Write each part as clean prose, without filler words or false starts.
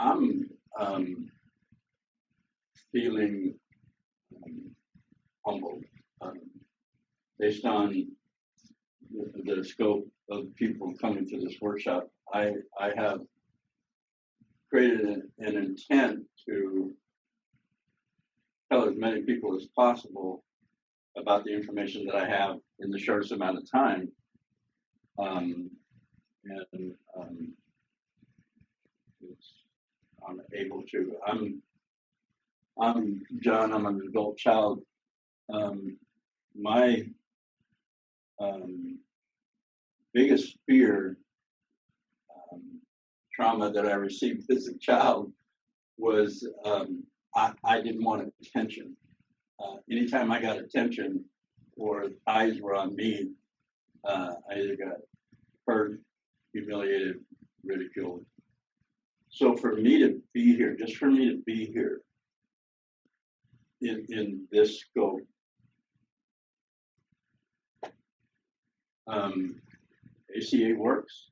I'm feeling humbled based on the scope of people coming to this workshop. I have created an intent to tell as many people as possible about the information that I have in the shortest amount of time. I'm able to. I'm John. I'm an adult child. My biggest fear, trauma that I received as a child was I didn't want attention. Anytime I got attention or eyes were on me, I either got hurt, humiliated, ridiculed. So for me to be here, just for me to be here in this scope, ACA works.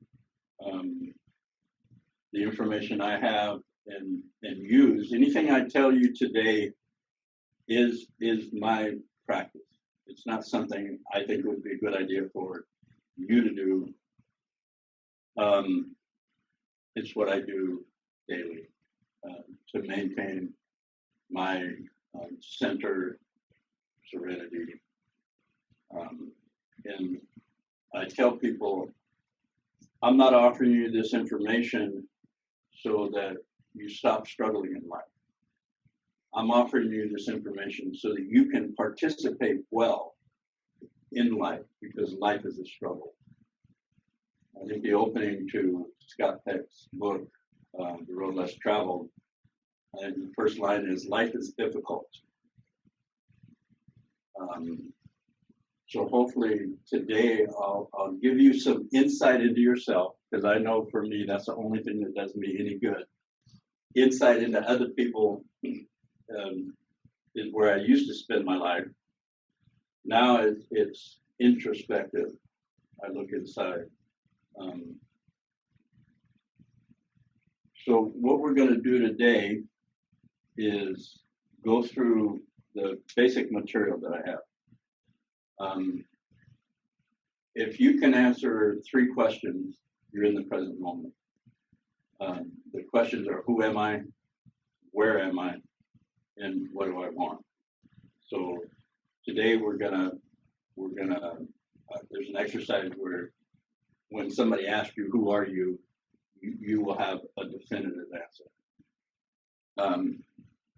The information I have and use, anything I tell you today is my practice. It's not something I think would be a good idea for you to do. It's what I do daily to maintain my center, serenity. And I tell people, I'm not offering you this information so that you stop struggling in life. I'm offering you this information so that you can participate well in life, because life is a struggle. I think the opening to Scott Peck's book, The Road Less Traveled, and the first line is, life is difficult. So hopefully today I'll give you some insight into yourself, because I know for me that's the only thing that does me any good. Insight into other people is where I used to spend my life. Now it's introspective. I look inside. So what we're going to do today is go through the basic material that I have. If you can answer 3 questions, you're in the present moment. The questions are, who am I, where am I, and what do I want? So today we're gonna there's an exercise where when somebody asks you, who are you, you will have a definitive answer.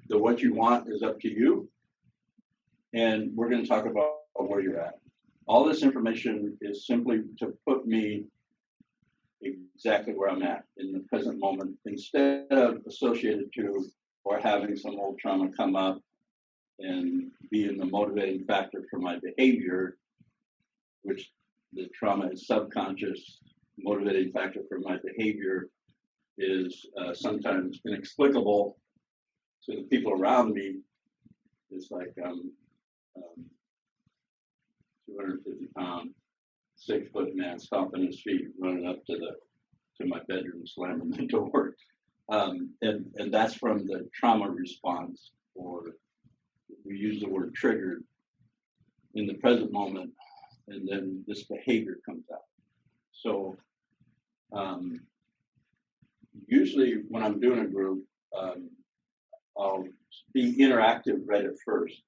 The what you want is up to you, and we're going to talk about where you're at. All this information is simply to put me exactly where I'm at in the present moment, instead of associated to or having some old trauma come up and being the motivating factor for my behavior, which the trauma is subconscious. Motivating factor for my behavior is sometimes inexplicable to the people around me. It's like 250-pound, 6-foot man stomping his feet, running up to my bedroom, slamming the door, and that's from the trauma response, or we use the word triggered in the present moment, and then this behavior comes out. So usually when I'm doing a group, I'll be interactive right at first.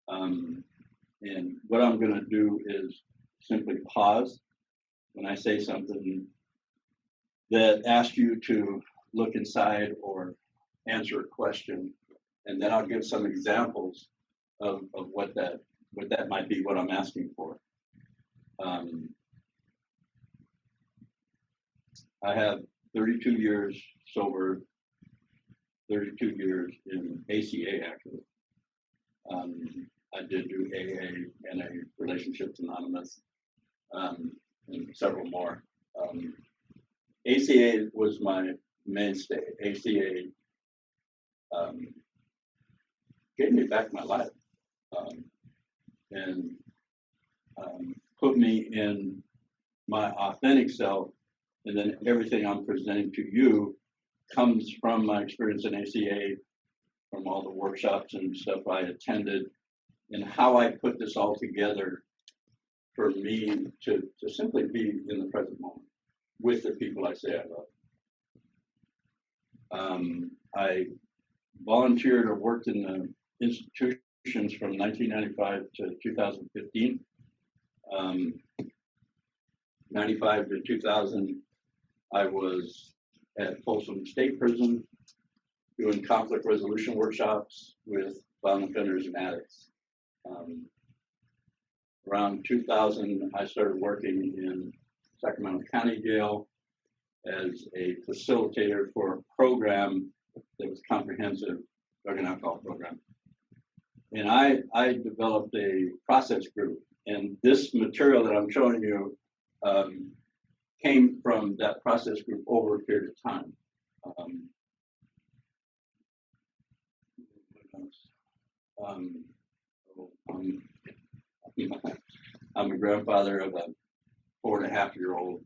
And what I'm going to do is simply pause when I say something that asks you to look inside or answer a question, and then I'll give some examples of what that might be, what I'm asking for. I have 32 years sober, 32 years in ACA actually. I did do AA and a Relationships Anonymous, and several more. ACA was my mainstay. ACA gave me back my life and put me in my authentic self, and then everything I'm presenting to you comes from my experience in ACA, from all the workshops and stuff I attended, and how I put this all together for me to simply be in the present moment with the people I say I love. I volunteered or worked in the institutions from 1995 to 2015. 95 to 2000, I was at Folsom State Prison doing conflict resolution workshops with violent offenders and addicts. Around 2000, I started working in Sacramento County Jail as a facilitator for a program that was comprehensive drug and alcohol program. And I developed a process group, and this material that I'm showing you came from that process group over a period of time. I'm a grandfather of a 4.5-year-old,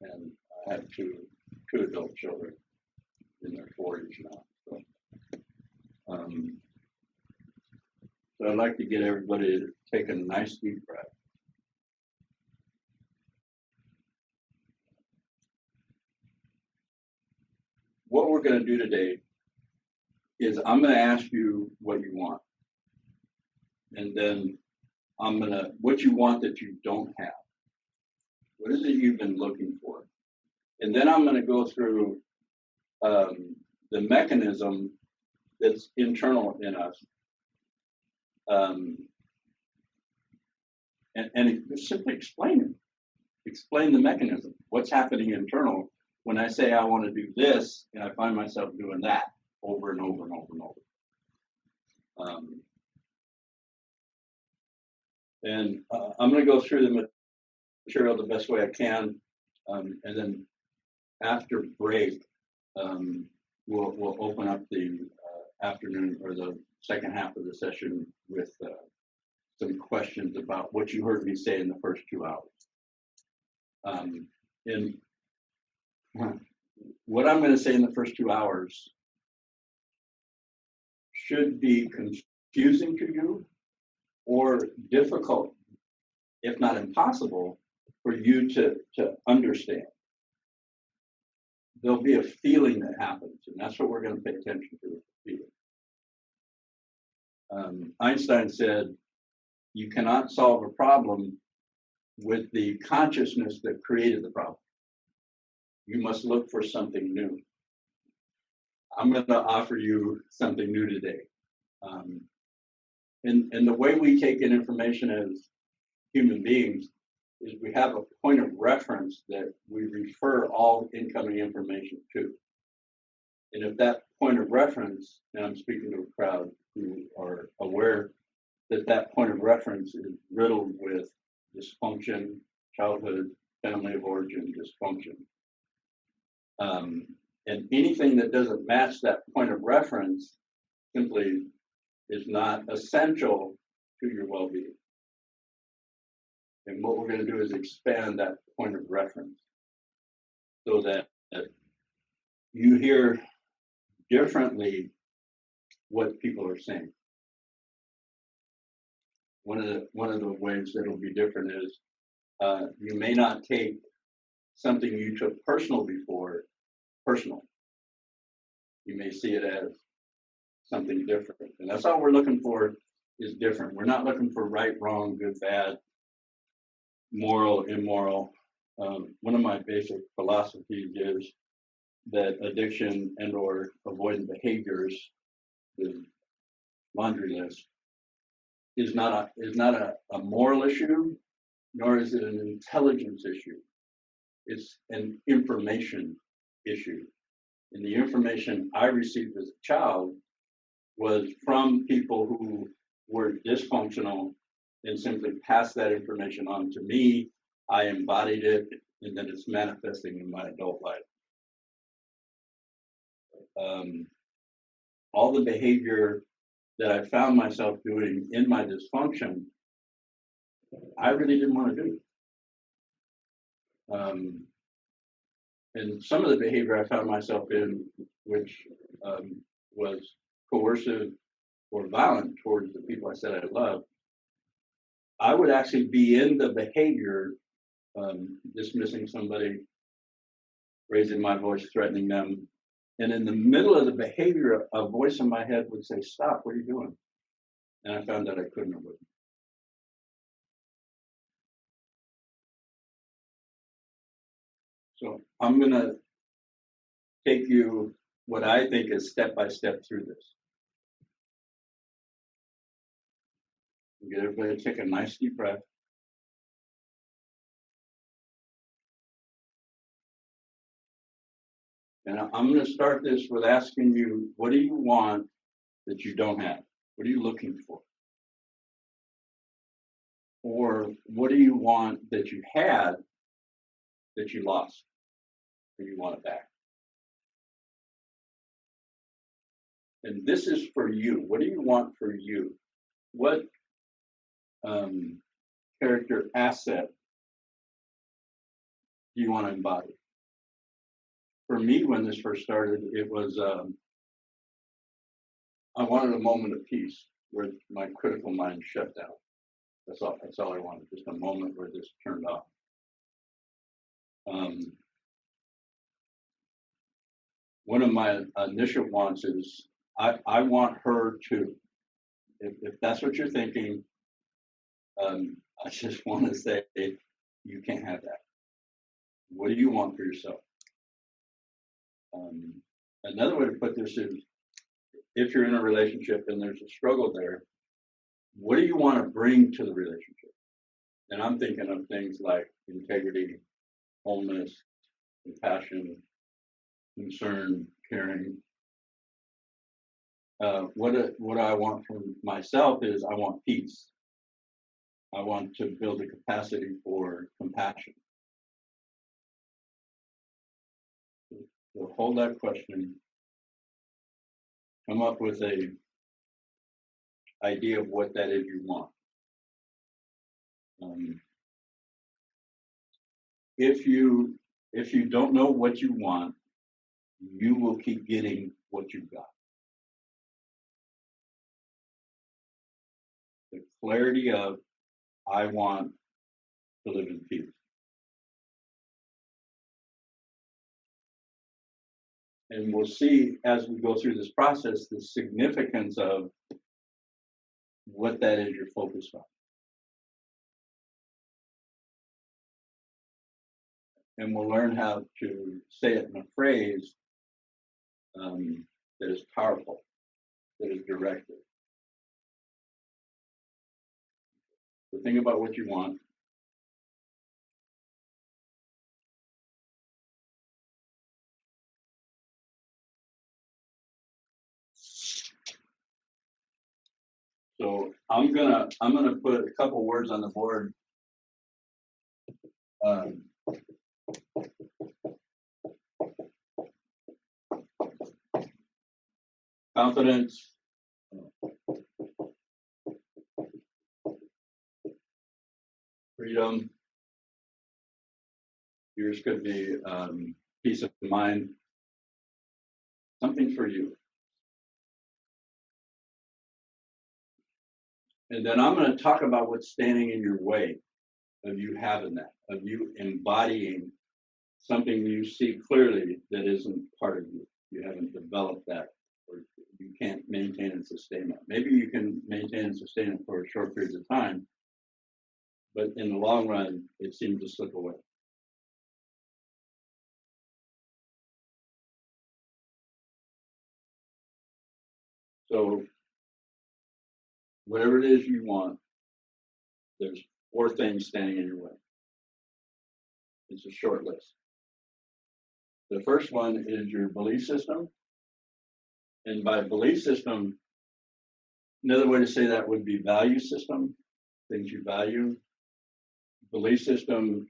and I have two adult children in their 40s now. So I'd like to get everybody to take a nice deep breath. What we're going to do today is I'm going to ask you what you want. And then what you want that you don't have. What is it you've been looking for? And then I'm going to go through the mechanism that's internal in us. And simply explain it. Explain the mechanism. What's happening internal when I say I want to do this and I find myself doing that over and over and over and over. I'm going to go through the material the best way I can, and then after break, we'll open up the afternoon or the second half of the session with some questions about what you heard me say in the first 2 hours. And what I'm going to say in the first 2 hours should be confusing to you or difficult, if not impossible, for you to understand. There'll be a feeling that happens, and that's what we're going to pay attention to, the feeling. Einstein said, you cannot solve a problem with the consciousness that created the problem. You must look for something new. I'm going to offer you something new today. And the way we take in information as human beings is we have a point of reference that we refer all incoming information to. And if that point of reference, and I'm speaking to a crowd who are aware that that point of reference is riddled with dysfunction, childhood, family of origin dysfunction. And anything that doesn't match that point of reference simply is not essential to your well-being. And what we're going to do is expand that point of reference so that you hear differently what people are saying. One of the ways that it'll be different is you may not take something you took personal before personal. You may see it as something different. And that's all we're looking for is different. We're not looking for right, wrong, good, bad, moral, immoral. One of my basic philosophies is that addiction and or avoidant behaviors, the laundry list, is not a moral issue, nor is it an intelligence issue. It's an information issue. And the information I received as a child was from people who were dysfunctional and simply passed that information on to me. I embodied it, and then it's manifesting in my adult life. All the behavior that I found myself doing in my dysfunction, I really didn't want to do. And some of the behavior I found myself in, which was coercive or violent towards the people I said I loved, I would actually be in the behavior, dismissing somebody, raising my voice, threatening them. And in the middle of the behavior, a voice in my head would say, "Stop, what are you doing?" And I found that I couldn't avoid it. So I'm going to take you what I think is step by step through this. Get everybody to take a nice deep breath. And I'm going to start this with asking you, what do you want that you don't have? What are you looking for? Or what do you want that you had that you lost, or you want it back? And this is for you. What do you want for you? What character asset do you want to embody? For me, when this first started, it was I wanted a moment of peace where my critical mind shut down. That's all I wanted, just a moment where this turned off. One of my initial wants is I want her to, if that's what you're thinking, I just want to say, you can't have that. What do you want for yourself? Another way to put this is, if you're in a relationship and there's a struggle there, what do you want to bring to the relationship? And I'm thinking of things like integrity, wholeness, compassion, concern, caring. What I want from myself is I want peace. I want to build a capacity for compassion. So hold that question. Come up with a idea of what that is you want. If you don't know what you want, you will keep getting what you've got. The clarity of, I want to live in peace. And we'll see as we go through this process the significance of what that is you're focused on. And we'll learn how to say it in a phrase that is powerful, that is directed. So think about what you want. So I'm gonna put a couple words on the board. Confidence, freedom. Yours could be peace of mind. Something for you. And then I'm going to talk about what's standing in your way of you having that, of you embodying something you see clearly that isn't part of you. You haven't developed that, or you can't maintain and sustain it. Maybe you can maintain and sustain it for a short period of time, but in the long run, it seems to slip away. So whatever it is you want, there's 4 things standing in your way. It's a short list. The first one is your belief system. And by belief system, another way to say that would be value system, things you value. Belief system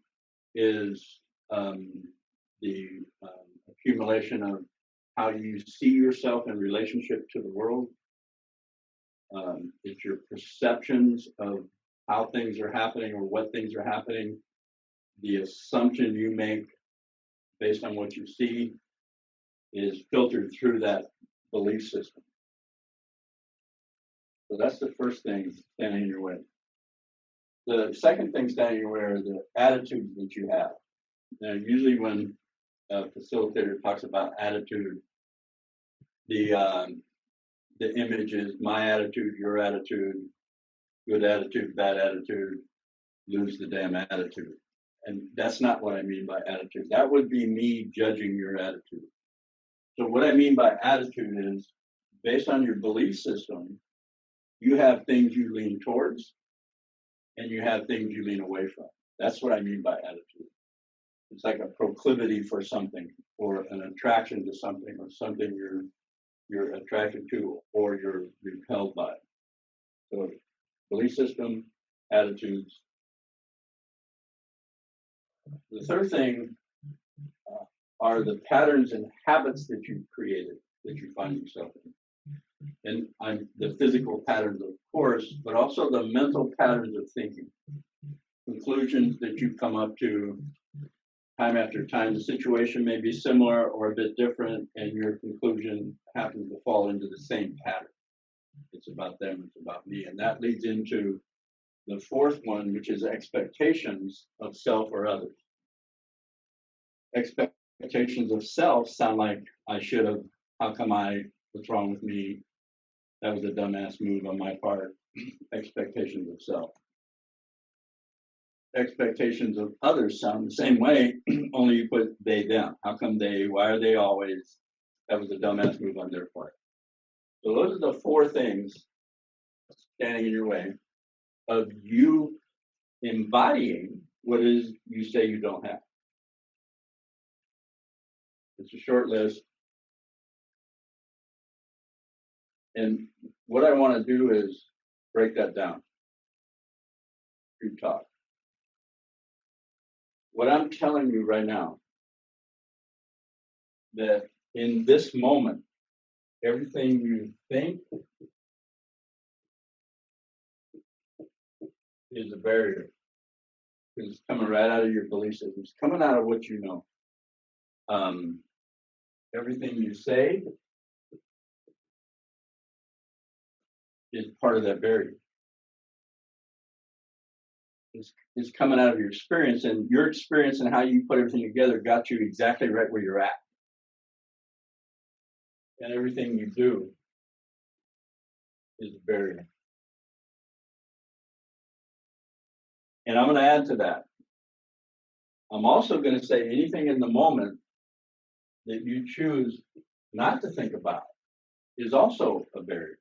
is the accumulation of how you see yourself in relationship to the world. It's your perceptions of how things are happening or what things are happening, the assumption you make based on what you see is filtered through that belief system. So that's the first thing standing in your way. The second thing standing in your way are the attitudes that you have. Now, usually when a facilitator talks about attitude, the image is my attitude, your attitude, good attitude, bad attitude, lose the damn attitude. And that's not what I mean by attitude. That would be me judging your attitude. So what I mean by attitude is based on your belief system, you have things you lean towards and you have things you lean away from. That's what I mean by attitude. It's like a proclivity for something or an attraction to something or something you're attracted to or you're repelled by. So belief system, attitudes. The third thing are the patterns and habits that you've created that you find yourself in. And the physical patterns, of course, but also the mental patterns of thinking. Conclusions that you come up to time after time. The situation may be similar or a bit different, and your conclusion happens to fall into the same pattern. It's about them, it's about me. And that leads into the fourth one, which is expectations of self or others. Expectations of self sound like I should have, how come what's wrong with me? That was a dumbass move on my part. Expectations of self. Expectations of others sound the same way, only you put they, them. How come they? Why are they always? That was a dumbass move on their part. So those are the four things standing in your way of you embodying what is you say you don't have. It's a short list. And what I want to do is break that down through talk. What I'm telling you right now, that in this moment, everything you think is a barrier. Because it's coming right out of your belief system. It's coming out of what you know. Everything you say is part of that barrier. It's coming out of your experience, and your experience and how you put everything together got you exactly right where you're at. And everything you do is a barrier. And I'm going to add to that. I'm also going to say anything in the moment that you choose not to think about is also a barrier.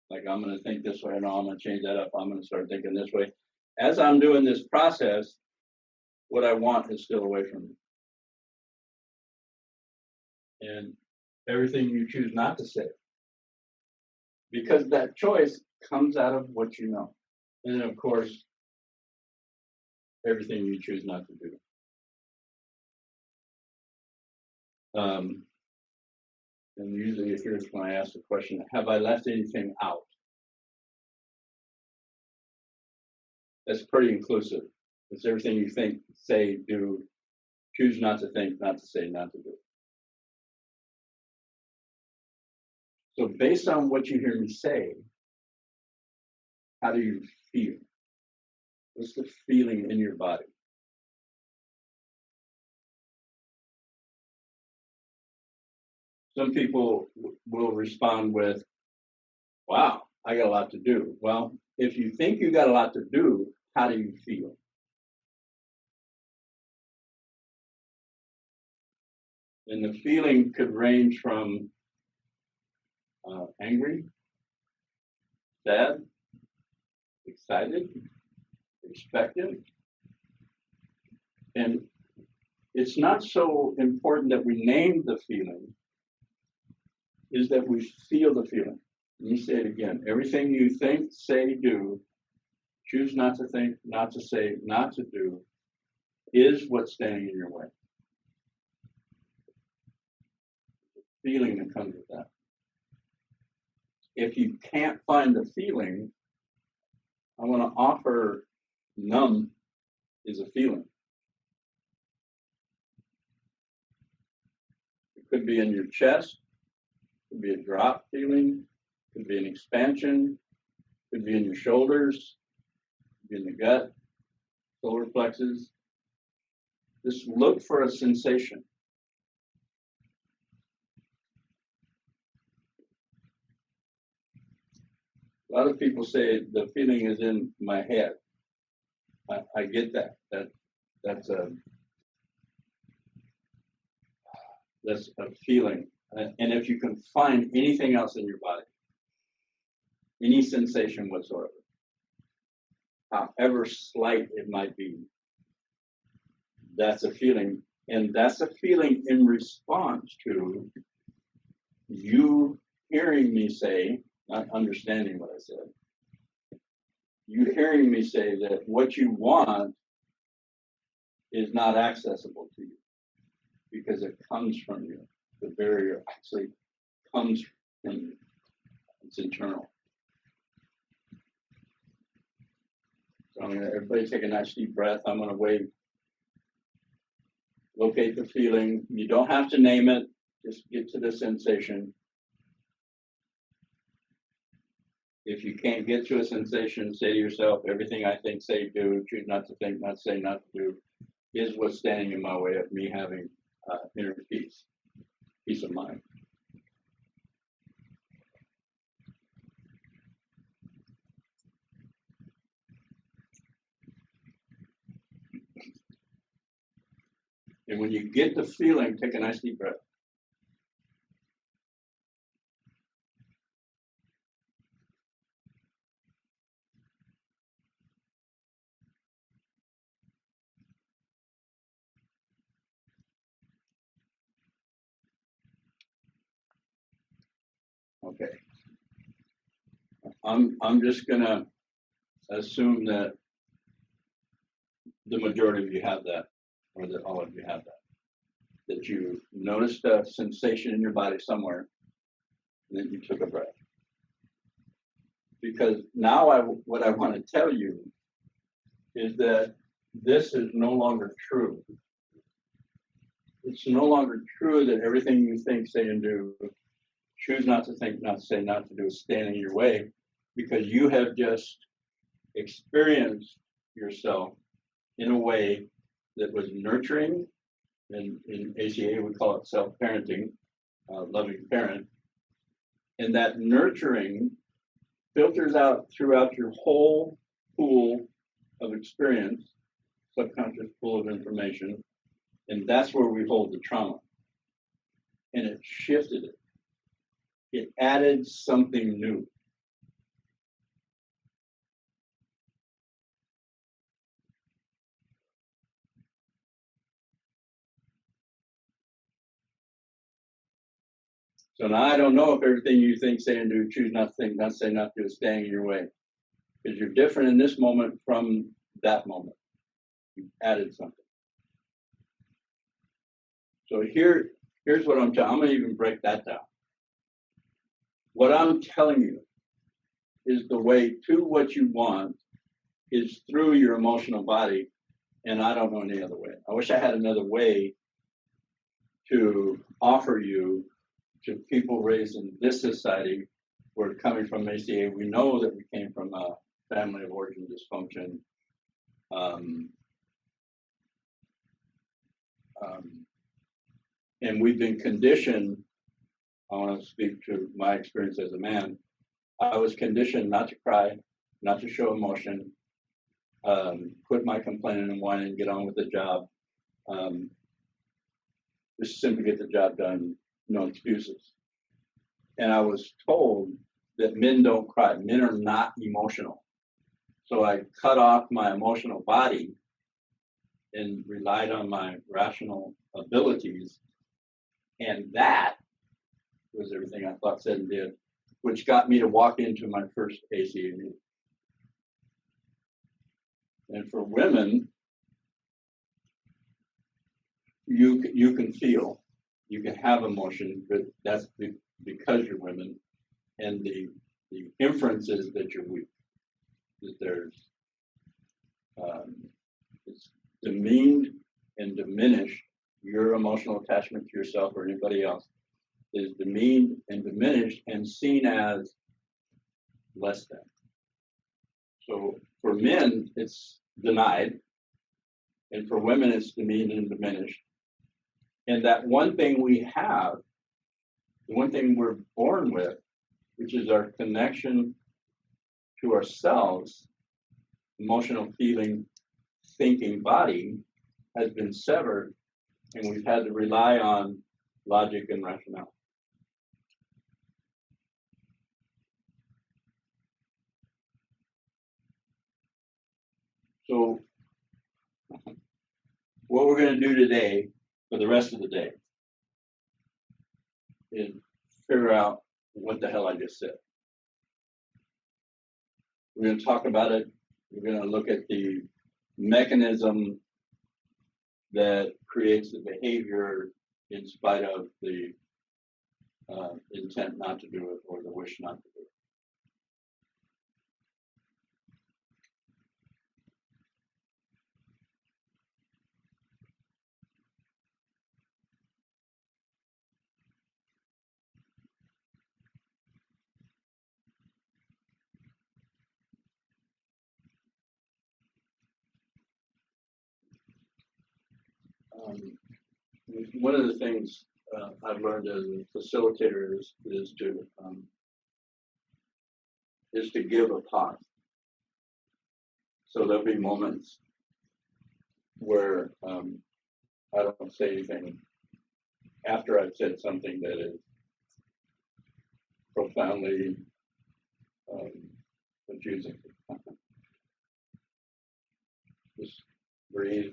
Like, I'm going to think this way, no, I'm going to change that up. I'm going to start thinking this way. As I'm doing this process, what I want is still away from me. And everything you choose not to say. Because that choice comes out of what you know. And then, of course, everything you choose not to do. And usually here's when I ask the question, have I left anything out? That's pretty inclusive. It's everything you think, say, do, choose not to think, not to say, not to do. So based on what you hear me say, how do you feel? What's the feeling in your body? Some people will respond with, wow, I got a lot to do. Well, if you think you got a lot to do, how do you feel? And the feeling could range from angry, sad, excited, expectant. And it's not so important that we name the feeling, is that we feel the feeling. Let me say it again. Everything you think, say, do, choose not to think, not to say, not to do, is what's standing in your way. The feeling that comes with that. If you can't find the feeling, I want to offer numb is a feeling. Could be in your chest, could be a drop feeling, could be an expansion, could be in your shoulders, could be in the gut, solar plexus. Just look for a sensation. A lot of people say the feeling is in my head. I get that. That's a feeling. And if you can find anything else in your body, any sensation whatsoever, however slight it might be, that's a feeling. And that's a feeling in response to you hearing me say, not understanding what I said, you hearing me say that what you want is not accessible to you because it comes from you. The barrier actually comes from you. It's internal. So I'm gonna, everybody take a nice deep breath. I'm gonna wave. Locate the feeling. You don't have to name it. Just get to the sensation. If you can't get to a sensation, say to yourself, everything I think, say, do, choose not to think, not say, not to do, is what's standing in my way of me having inner peace, peace of mind. And when you get the feeling, take a nice deep breath. Okay. I'm just gonna assume that the majority of you have that, or that all of you have that. That you noticed a sensation in your body somewhere, and then you took a breath. Because now what I want to tell you is that this is no longer true. It's no longer true that everything you think, say, and do, choose not to think, not to say, not to do, is standing in your way, because you have just experienced yourself in a way that was nurturing, and in ACA we call it self-parenting, loving parent, and that nurturing filters out throughout your whole pool of experience, subconscious pool of information, and that's where we hold the trauma. And it shifted it. It added something new. So now I don't know if everything you think, say, and do, choose not to think, not to say, not to do, is standing in your way. Because you're different in this moment from that moment. You added something. So here's what I'm telling you. I'm going to even break that down. What I'm telling you is the way to what you want is through your emotional body, and I don't know any other way. I wish I had another way to offer you to people raised in this society. We're coming from ACA. We know that we came from a family of origin dysfunction. And we've been conditioned. I want to speak to my experience as a man. I was conditioned not to cry, not to show emotion, quit my complaining and whining, get on with the job. Just simply get the job done, no excuses. And I was told that men don't cry. Men are not emotional. So I cut off my emotional body and relied on my rational abilities. And that was everything I thought, said, and did, which got me to walk into my first ACA meeting. And for women, you can feel, you can have emotion, but that's because you're women, and the inference is that you're weak, that there's it's demeaned and diminished your emotional attachment to yourself or anybody else is demeaned and diminished and seen as less than. So for men, it's denied, and for women, it's demeaned and diminished. And that one thing we have, the one thing we're born with, which is our connection to ourselves, emotional, feeling, thinking body, has been severed, and we've had to rely on logic and rationale. So what we're going to do today for the rest of the day is figure out what the hell I just said. We're going to talk about it. We're going to look at the mechanism that creates the behavior in spite of the intent not to do it or the wish not to do it. One of the things I've learned as a facilitator is to give a pause. So there'll be moments where I don't say anything after I've said something that is profoundly confusing. Just breathe.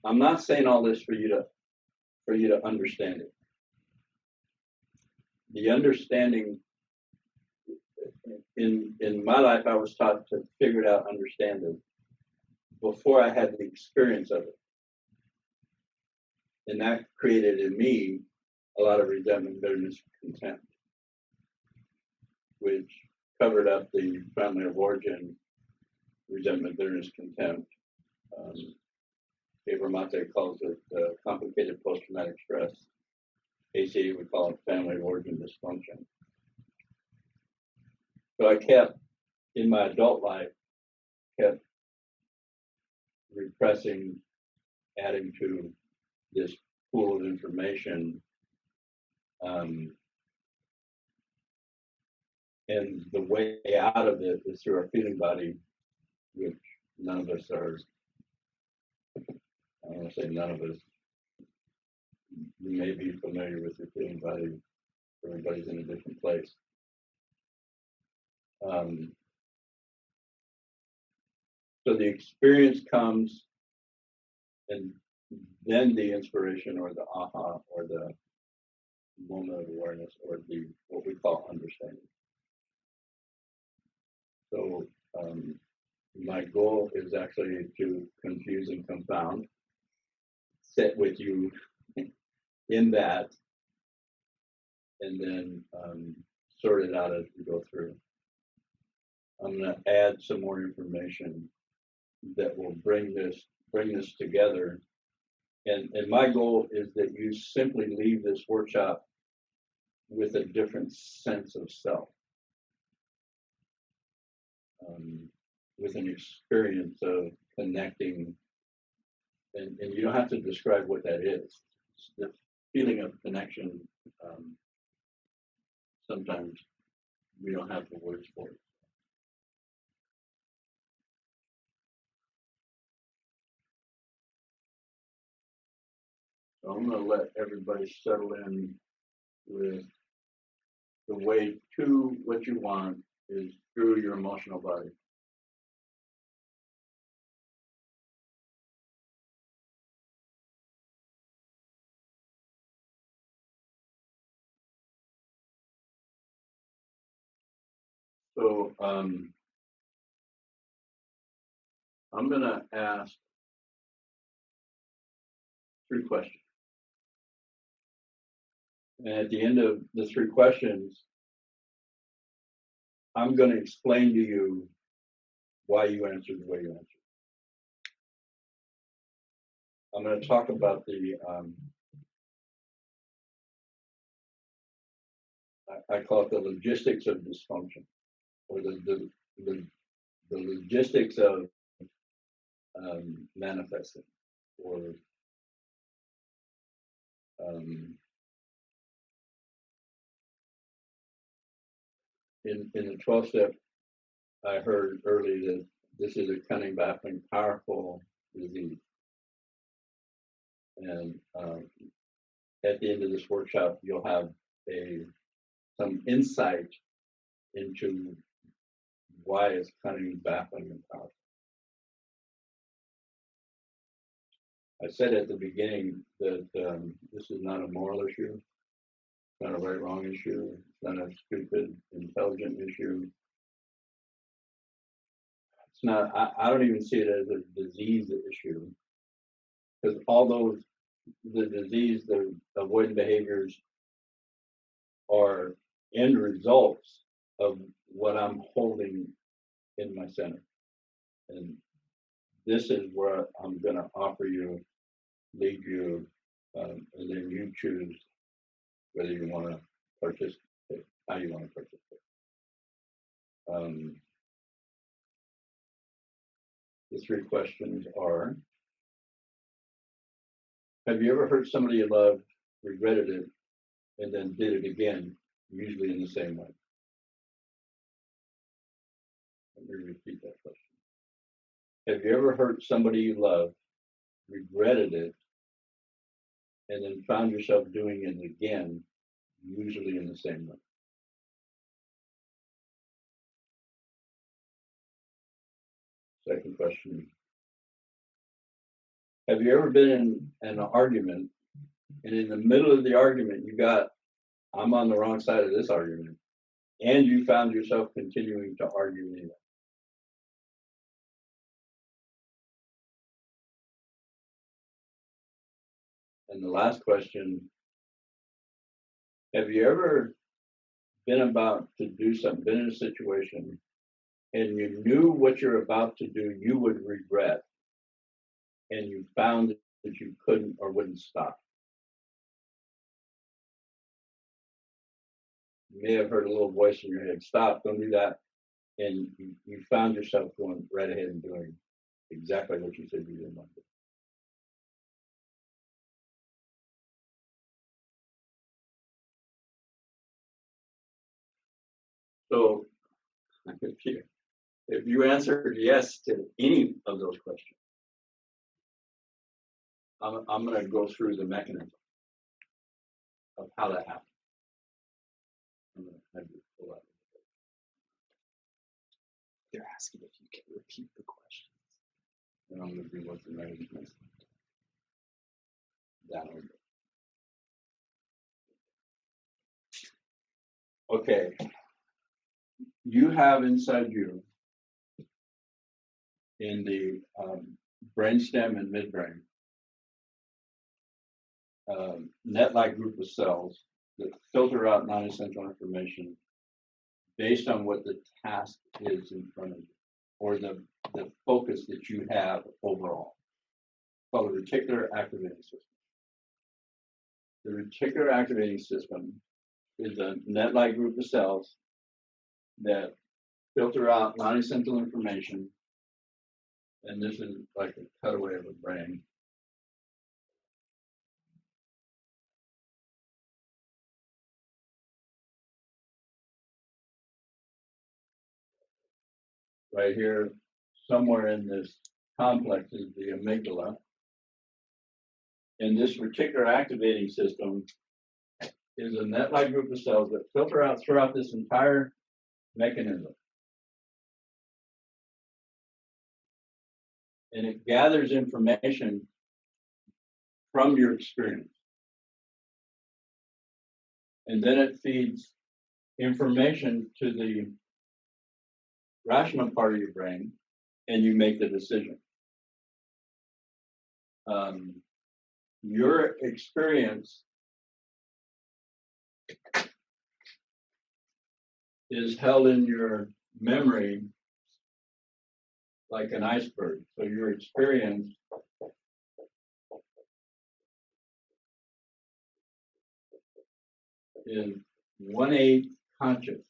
I'm not saying all this for you to understand it. The understanding in my life, I was taught to figure it out, understand it, before I had the experience of it. And that created in me a lot of resentment, bitterness, contempt, which covered up the family of origin, resentment, bitterness, contempt. Mate calls it complicated post-traumatic stress. ACA would call it family of origin dysfunction. So I kept, in my adult life, kept repressing, adding to this pool of information. And the way out of it is through our feeling body, which none of us are, I don't want to say none of us, you may be familiar with your feeling body, everybody's in a different place. So the experience comes, and then the inspiration or the aha or the moment of awareness or the what we call understanding. So my goal is actually to confuse and confound, sit with you in that, and then sort it out as we go through. I'm going to add some more information that will bring this together. And my goal is that you simply leave this workshop with a different sense of self, with an experience of connecting. And you don't have to describe what that is. It's the feeling of connection. Sometimes we don't have the words for it. So I'm going to let everybody settle in with the way to what you want is through your emotional body. So I'm going to ask 3 questions. And at the end of the 3 questions, I'm going to explain to you why you answered the way you I'm going to talk about the, I call it the logistics of dysfunction, or the logistics of manifesting, or in the 12-step, I heard early that this is a cunning, baffling, powerful disease. And at the end of this workshop, you'll have some insight into why it's cunning, baffling, and powerful. I said at the beginning that this is not a moral issue, it's not a right-wrong issue, it's not a stupid, intelligent issue. It's not. I don't even see it as a disease issue, because although the disease, the avoidant behaviors, are end results of what I'm holding in my center, and this is where I'm going to offer you, lead you, and then you choose whether you want to participate, how you want to participate. The three questions are: have you ever hurt somebody you loved, regretted it, and then did it again, usually in the same way? Let me repeat that question. Have you ever hurt somebody you loved, regretted it, and then found yourself doing it again, usually in the same way? Second question: have you ever been in an argument, and in the middle of the argument you got, I'm on the wrong side of this argument, and you found yourself continuing to argue anyway? And the last question: have you ever been about to do something, been in a situation, and you knew what you're about to do you would regret, and you found that you couldn't or wouldn't stop? You may have heard a little voice in your head, stop, don't do that. And you found yourself going right ahead and doing exactly what you said you didn't want to do. So if you answered yes to any of those questions, I'm going to go through the mechanism of how that happens. I'm going to have you pull out. They're asking if you can repeat the questions. And I'm going to do what's the mechanism. Down. Okay. You have inside you, in the brainstem and midbrain, net-like group of cells that filter out non-essential information based on what the task is in front of you, or the focus that you have overall. It's called the reticular activating system. The reticular activating system is a net-like group of cells that filter out non-essential information, and this is like a cutaway of a brain. Right here, somewhere in this complex, is the amygdala. And this reticular activating system is a net-like group of cells that filter out throughout this entire mechanism. And it gathers information from your experience. And then it feeds information to the rational part of your brain, and you make the decision. Your experience is held in your memory like an iceberg. So your experience is 1/8 conscious.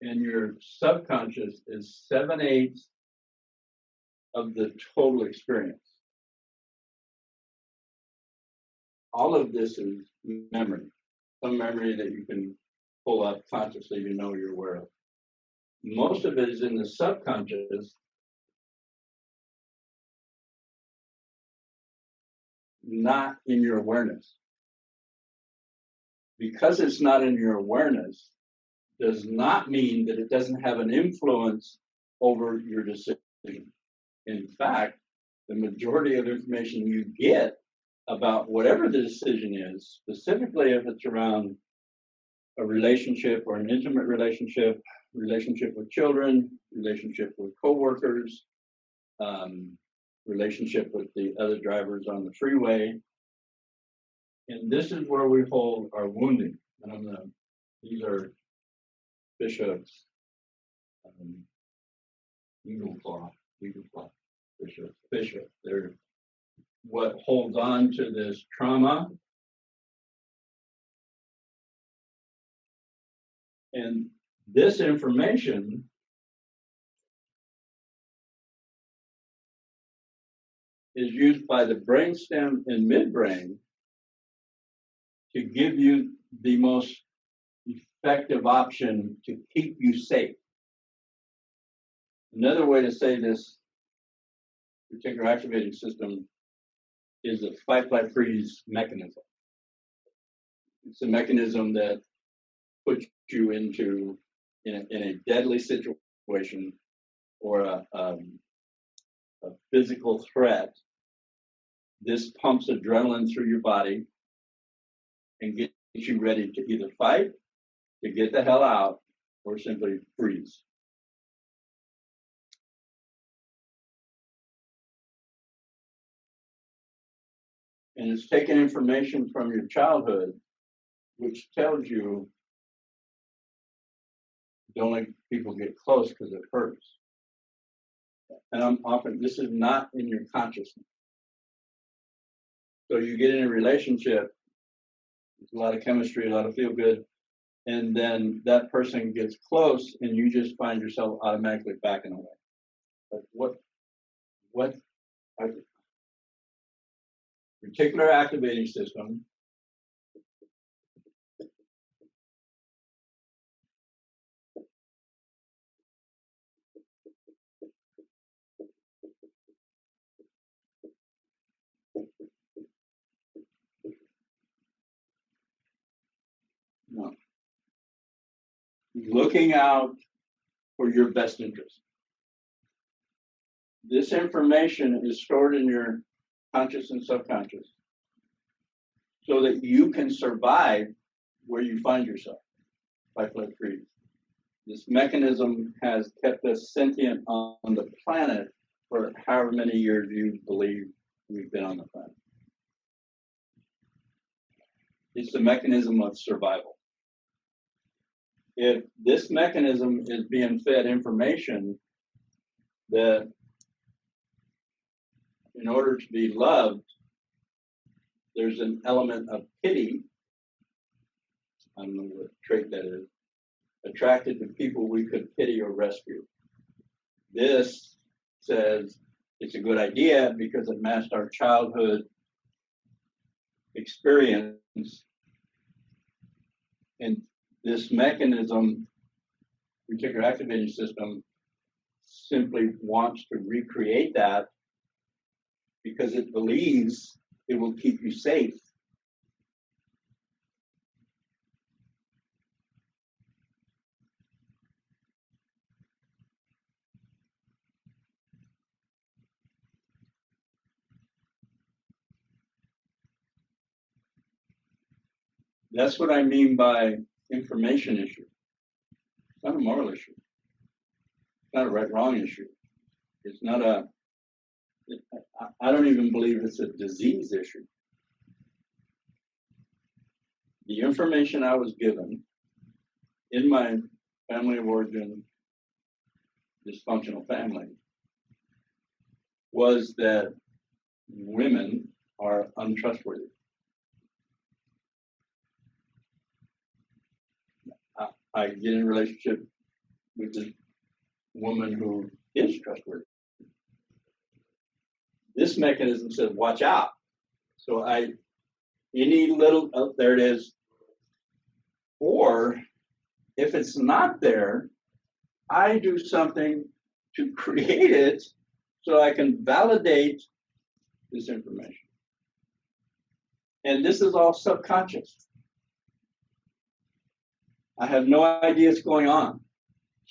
And your subconscious is 7/8 of the total experience. All of this is memory, some memory that you can pull up consciously, you know you're aware of. Most of it is in the subconscious, not in your awareness. Because it's not in your awareness does not mean that it doesn't have an influence over your decision. In fact, the majority of information you get about whatever the decision is, specifically if it's around a relationship or an intimate relationship, relationship with children, relationship with coworkers, relationship with the other drivers on the freeway. And this is where we hold our wounding. These are Bishop's eagle claw, Bishop. They're what holds on to this trauma. And this information is used by the brainstem and midbrain to give you the most effective option to keep you safe. Another way to say this reticular activating system is a fight, flight, freeze mechanism. It's a mechanism that puts you in a deadly situation or a physical threat. This pumps adrenaline through your body and gets you ready to either fight, to get the hell out, or simply freeze. And it's taking information from your childhood, which tells you don't let people get close because it hurts. And this is not in your consciousness. So you get in a relationship, there's a lot of chemistry, a lot of feel good, and then that person gets close and you just find yourself automatically backing away. Like what reticular activating system no. Looking out for your best interest. This information is stored in your conscious and subconscious so that you can survive where you find yourself, fight, flight, freeze. This mechanism has kept us sentient on the planet for however many years you believe we've been on the planet. It's the mechanism of survival. If this mechanism is being fed information that in order to be loved, there's an element of pity, I don't know what trait that is, attracted to people we could pity or rescue. This says it's a good idea because it matched our childhood experience. And this mechanism, reticular activating system, simply wants to recreate that because it believes it will keep you safe. That's what I mean by information issue. It's not a moral issue. It's not a right-wrong issue. It's not I don't even believe it's a disease issue. The information I was given in my family of origin, dysfunctional family, was that women are untrustworthy. I get in a relationship with this woman who is trustworthy. This mechanism says, watch out. So any little, oh, there it is. Or if it's not there, I do something to create it so I can validate this information. And this is all subconscious. I have no idea what's going on.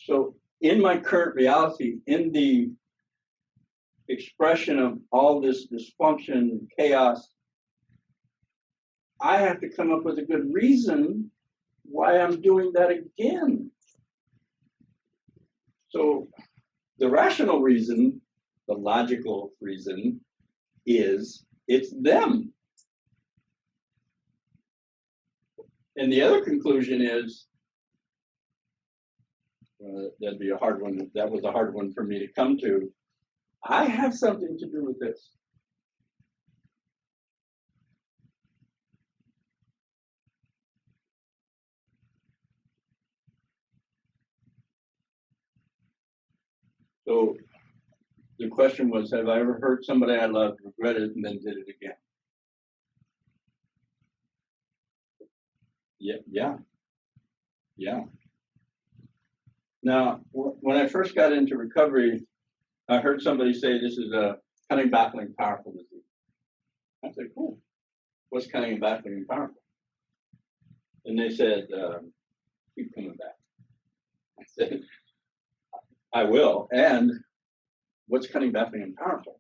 So in my current reality, in the expression of all this dysfunction, chaos, I have to come up with a good reason why I'm doing that again. So the rational reason, the logical reason, is it's them. And the other conclusion is, that'd be a hard one. That was a hard one for me to come to. I have something to do with this. So the question was, have I ever hurt somebody I loved, regretted, and then did it again? Yeah. Now, when I first got into recovery, I heard somebody say this is a cunning, baffling, powerful disease. I said, cool. What's cunning, baffling, and powerful? And they said, keep coming back. I said, I will. And what's cunning, baffling, and powerful?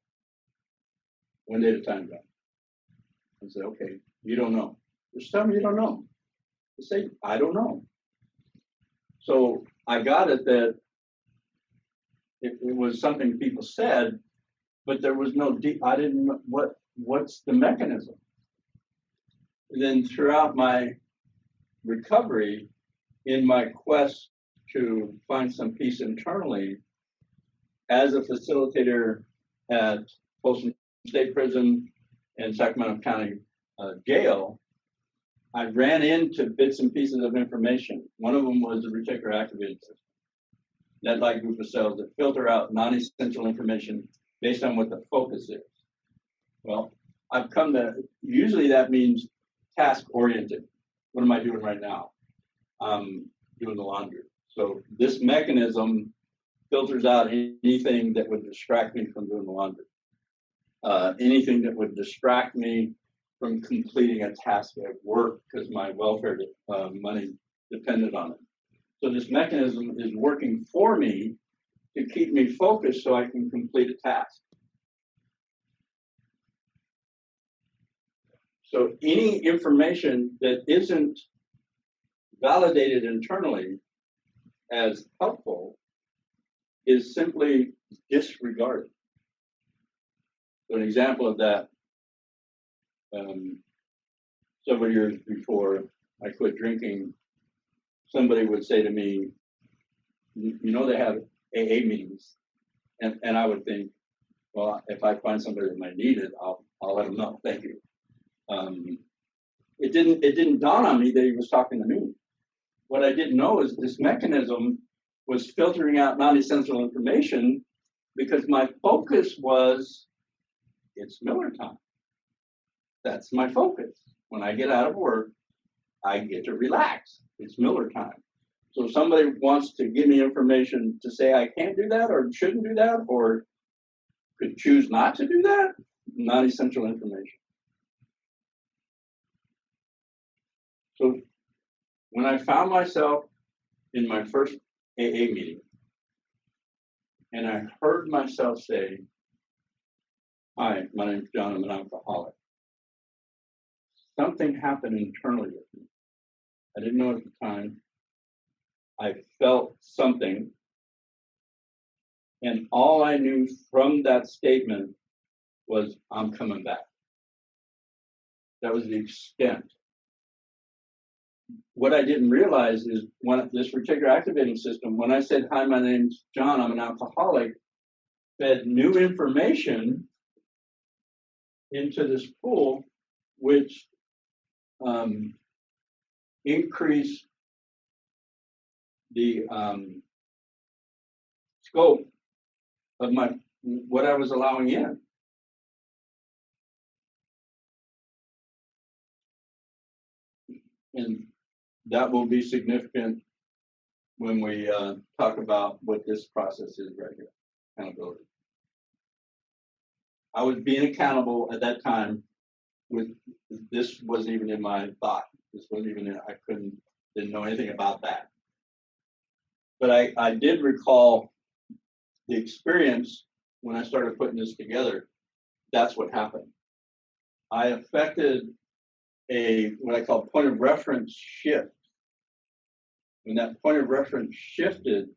One day at a time, John. I said, okay, you don't know. Just tell me you don't know. Just say, I don't know. So I got it that it was something people said, but there was no deep, I didn't know what's the mechanism. And then throughout my recovery, in my quest to find some peace internally, as a facilitator at Folsom State Prison and Sacramento County Jail, I ran into bits and pieces of information. One of them was the reticular activating system. That like group of cells that filter out non-essential information based on what the focus is. Well, I've come to, usually that means task-oriented. What am I doing right now? I'm doing the laundry. So this mechanism filters out anything that would distract me from doing the laundry. Anything that would distract me from completing a task at work because my welfare money depended on it. So this mechanism is working for me to keep me focused so I can complete a task. So any information that isn't validated internally as helpful is simply disregarded. So an example of that, several years before I quit drinking, somebody would say to me, you know, they have AA meetings. And I would think, well, if I find somebody that might need it, I'll let them know. Thank you. It didn't dawn on me that he was talking to me. What I didn't know is this mechanism was filtering out non-essential information because my focus was, it's Miller time. That's my focus. When I get out of work, I get to relax. It's Miller time. So if somebody wants to give me information to say I can't do that or shouldn't do that or could choose not to do that, non-essential information. So when I found myself in my first AA meeting and I heard myself say, hi, my name's John, I'm an alcoholic. Something happened internally with me. I didn't know at the time. I felt something. And all I knew from that statement was, I'm coming back. That was the extent. What I didn't realize is when this reticular activating system, when I said, hi, my name's John, I'm an alcoholic, fed new information into this pool, which increased the scope of what I was allowing in. And that will be significant when we talk about what this process is right here, accountability. I was being accountable at that time with, this wasn't even in my thought. This wasn't even, didn't know anything about that. But I did recall the experience when I started putting this together. That's what happened. I affected what I call point of reference shift. When that point of reference shifted,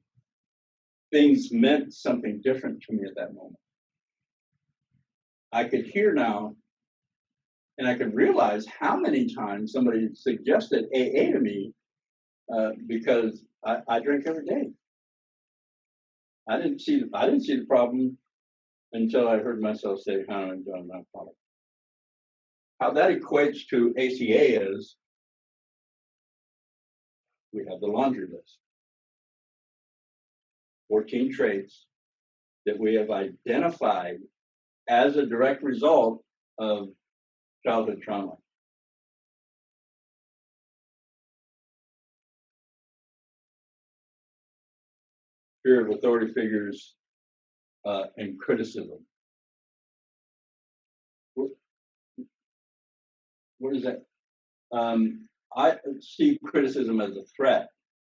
things meant something different to me at that moment. I could hear now, and I could realize how many times somebody suggested AA to me because I drink every day. I didn't see the problem until I heard myself say, "I'm done my problem." How that equates to ACA is, we have the laundry list. 14 traits that we have identified as a direct result of childhood trauma. Fear of authority figures and criticism. What is that? I see criticism as a threat.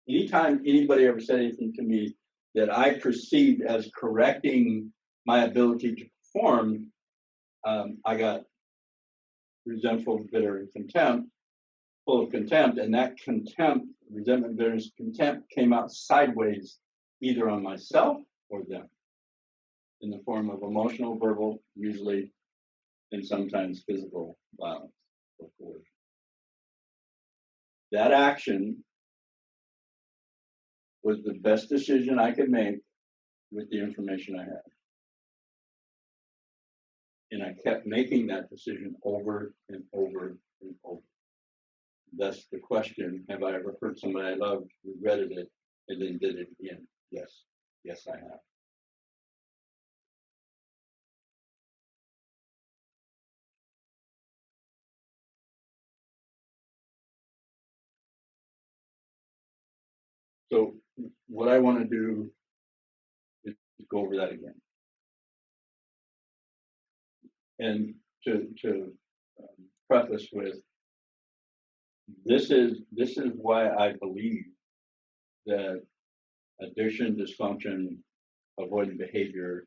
Anytime anybody ever said anything to me that I perceived as correcting my ability to perform, I got resentful, bitter, and contempt, full of contempt, and that contempt, resentment, bitterness, contempt came out sideways, either on myself or them, in the form of emotional, verbal, usually, and sometimes physical violence or coercion. That action was the best decision I could make with the information I had. And I kept making that decision over and over and over. Thus the question, have I ever hurt somebody I loved, regretted it, and then did it again? Yes. Yes, I have. So what I want to do is go over that again. And to preface with, this is why I believe that addiction, dysfunction, avoidant behavior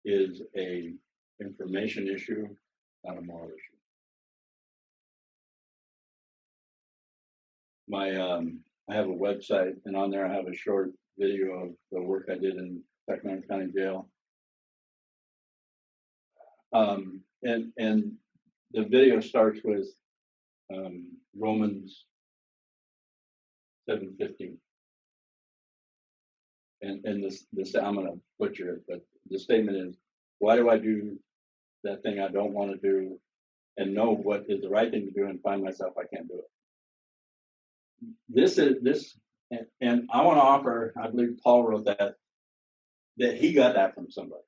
is a information issue, not a moral issue. I have a website, and on there I have a short video of the work I did in Sacramento County Jail. And the video starts with Romans 7:15. And this I'm gonna butcher it, but the statement is, why do I do that thing I don't want to do and know what is the right thing to do and find myself I can't do it? And I want to offer, I believe Paul wrote that he got that from somebody.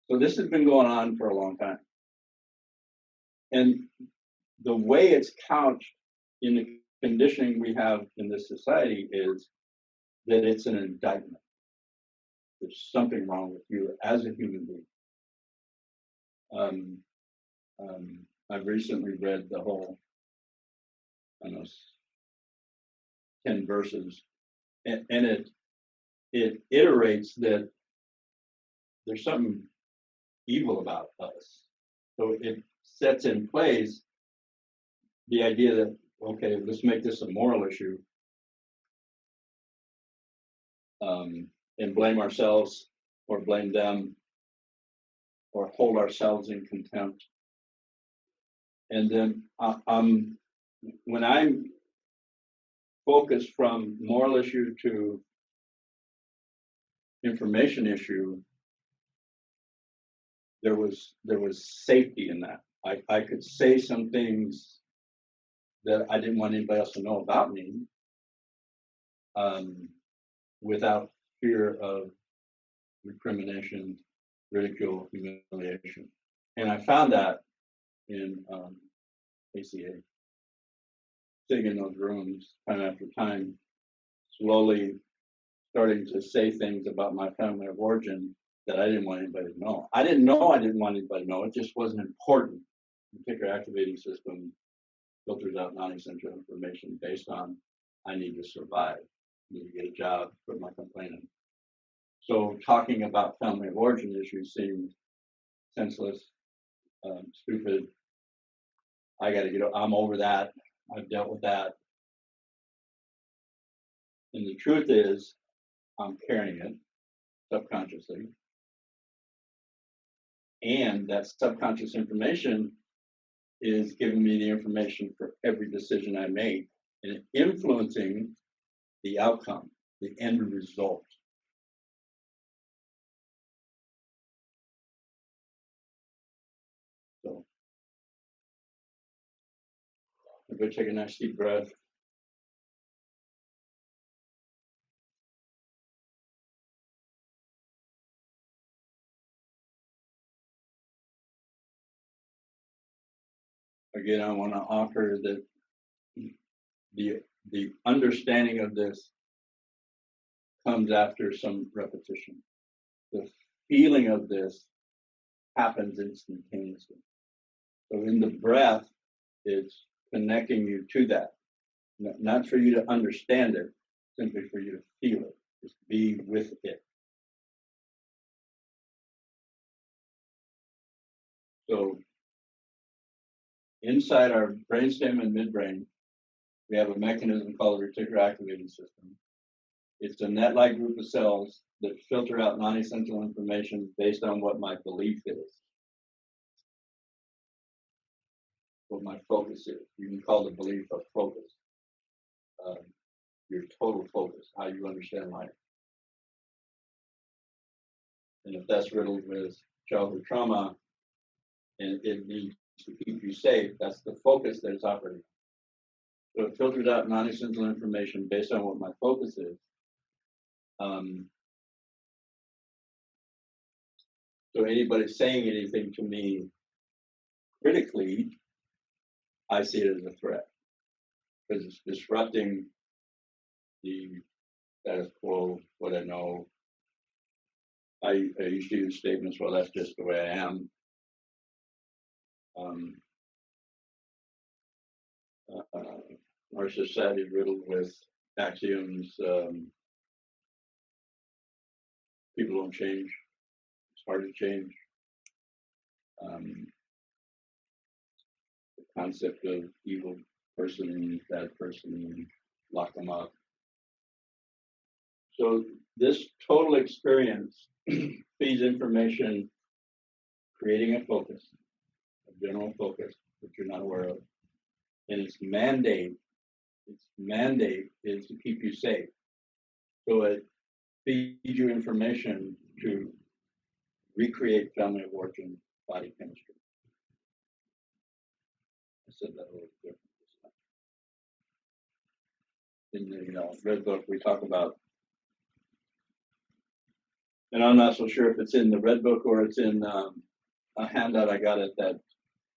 So this has been going on for a long time. And the way it's couched in the conditioning we have in this society is that it's an indictment. There's something wrong with you as a human being. I've recently read the whole, 10 verses, and it iterates that there's something evil about us. So it sets in place the idea that, okay, let's make this a moral issue, and blame ourselves or blame them or hold ourselves in contempt. And then when I'm focused from moral issue to information issue, there was safety in that. I could say some things that I didn't want anybody else to know about me, without fear of recrimination, ridicule, humiliation. And I found that in ACA, sitting in those rooms time after time, slowly starting to say things about my family of origin that I didn't want anybody to know. I didn't know I didn't want anybody to know. It just wasn't important. The reticular activating system filters out non-essential information based on I need to survive, need to get a job, put my complaint in. So talking about family of origin issues seemed senseless, stupid. I got to get. I'm over that. I've dealt with that. And the truth is, I'm carrying it subconsciously, and that subconscious information is giving me the information for every decision I make and influencing the outcome, the end result. So, everybody take a nice deep breath. Again, I want to offer that the understanding of this comes after some repetition. The feeling of this happens instantaneously. So in the breath, it's connecting you to that, not for you to understand it, simply for you to feel it, just be with it. So inside our brainstem and midbrain, we have a mechanism called the reticular activating system. It's a net-like group of cells that filter out non-essential information based on what my belief is, what my focus is. You can call the belief a focus, your total focus, how you understand life. And if that's riddled with childhood trauma and it needs to keep you safe, that's the focus that it's operating. So it filters out non-essential information based on what my focus is. So anybody saying anything to me critically, I see it as a threat because it's disrupting the status quo, what I know. I used to use statements, well, that's just the way I am. Our society is riddled with axioms. People don't change. It's hard to change. The concept of evil person, bad person, lock them up. So this total experience feeds information, creating a focus, a general focus that you're not aware of. And its mandate is to keep you safe. So it feeds you information to recreate family of origin body chemistry. I said that a little different this time. In the Red Book, we talk about, and I'm not so sure if it's in the Red Book or it's in a handout I got at that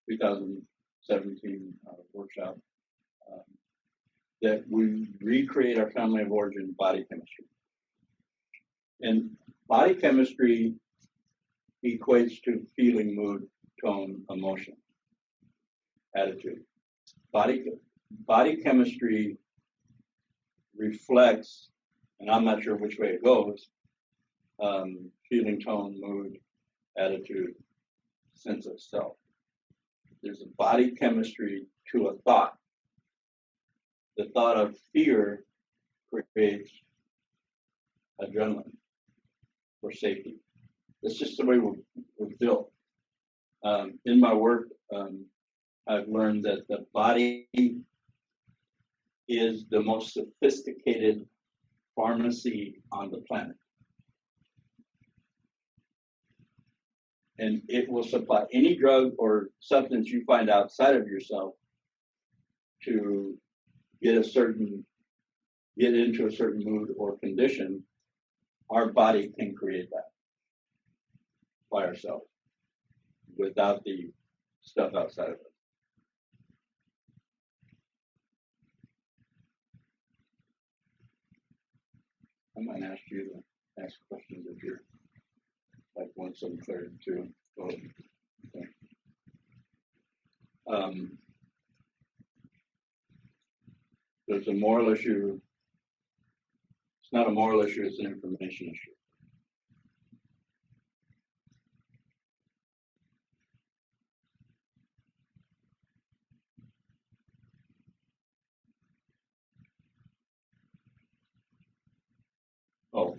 2017 workshop, that we recreate our family of origin body chemistry. And body chemistry equates to feeling, mood, tone, emotion, attitude. Body chemistry reflects, and I'm not sure which way it goes, feeling, tone, mood, attitude, sense of self. There's a body chemistry to a thought. The thought of fear creates adrenaline for safety. That's just the way we're built. In my work, I've learned that the body is the most sophisticated pharmacy on the planet. And it will supply any drug or substance you find outside of yourself to get into a certain mood or condition. Our body can create that by ourselves without the stuff outside of it. I might ask you to ask questions if you're like want some clarity too. So, okay. There's a moral issue. It's not a moral issue, it's an information issue. Oh,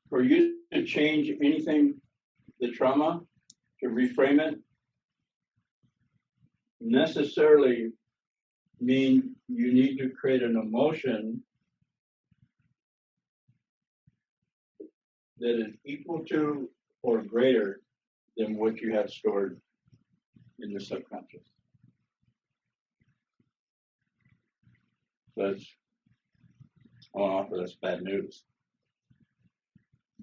for you to change anything, the trauma, to reframe it, necessarily mean you need to create an emotion that is equal to or greater than what you have stored in the subconscious. So I want to offer that's bad news.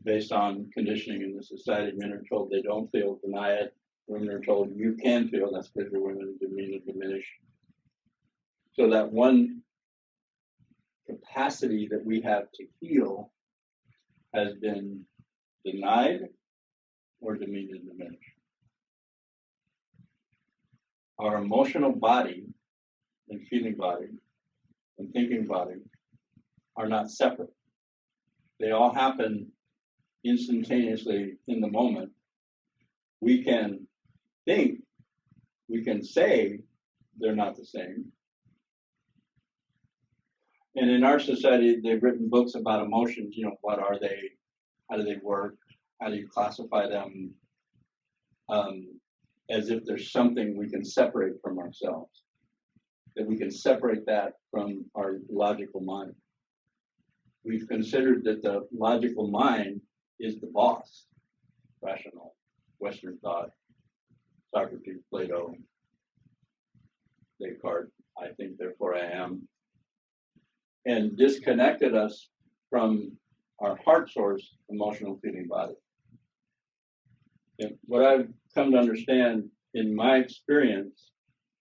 Based on conditioning in the society, men are told they don't feel, deny it. Women are told you can feel, that's because your women demean and diminish. So that one capacity that we have to heal has been denied or demeaned and diminished. Our emotional body and feeling body and thinking body are not separate. They all happen instantaneously in the moment. We can think, we can say they're not the same. And in our society, they've written books about emotions. You know, what are they? How do they work? How do you classify them? As if there's something we can separate from ourselves, that we can separate that from our logical mind. We've considered that the logical mind is the boss, rational, Western thought, Socrates, Plato, Descartes, I think, therefore I am, and disconnected us from our heart source, emotional feeling body. And what I've come to understand in my experience,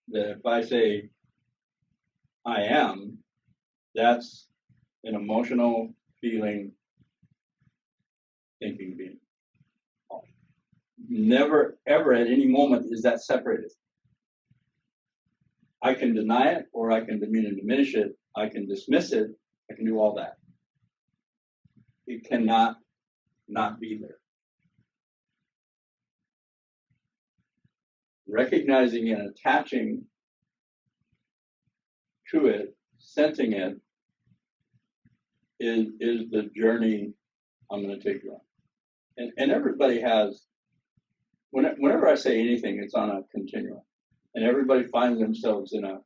that if I say I am, that's an emotional feeling, thinking being. Never, ever at any moment is that separated. I can deny it, or I can demean and diminish it. I can dismiss it. I can do all that. It cannot not be there. Recognizing and attaching to it, sensing it, is the journey I'm going to take you on. And everybody has, whenever I say anything, it's on a continuum. And everybody finds themselves in a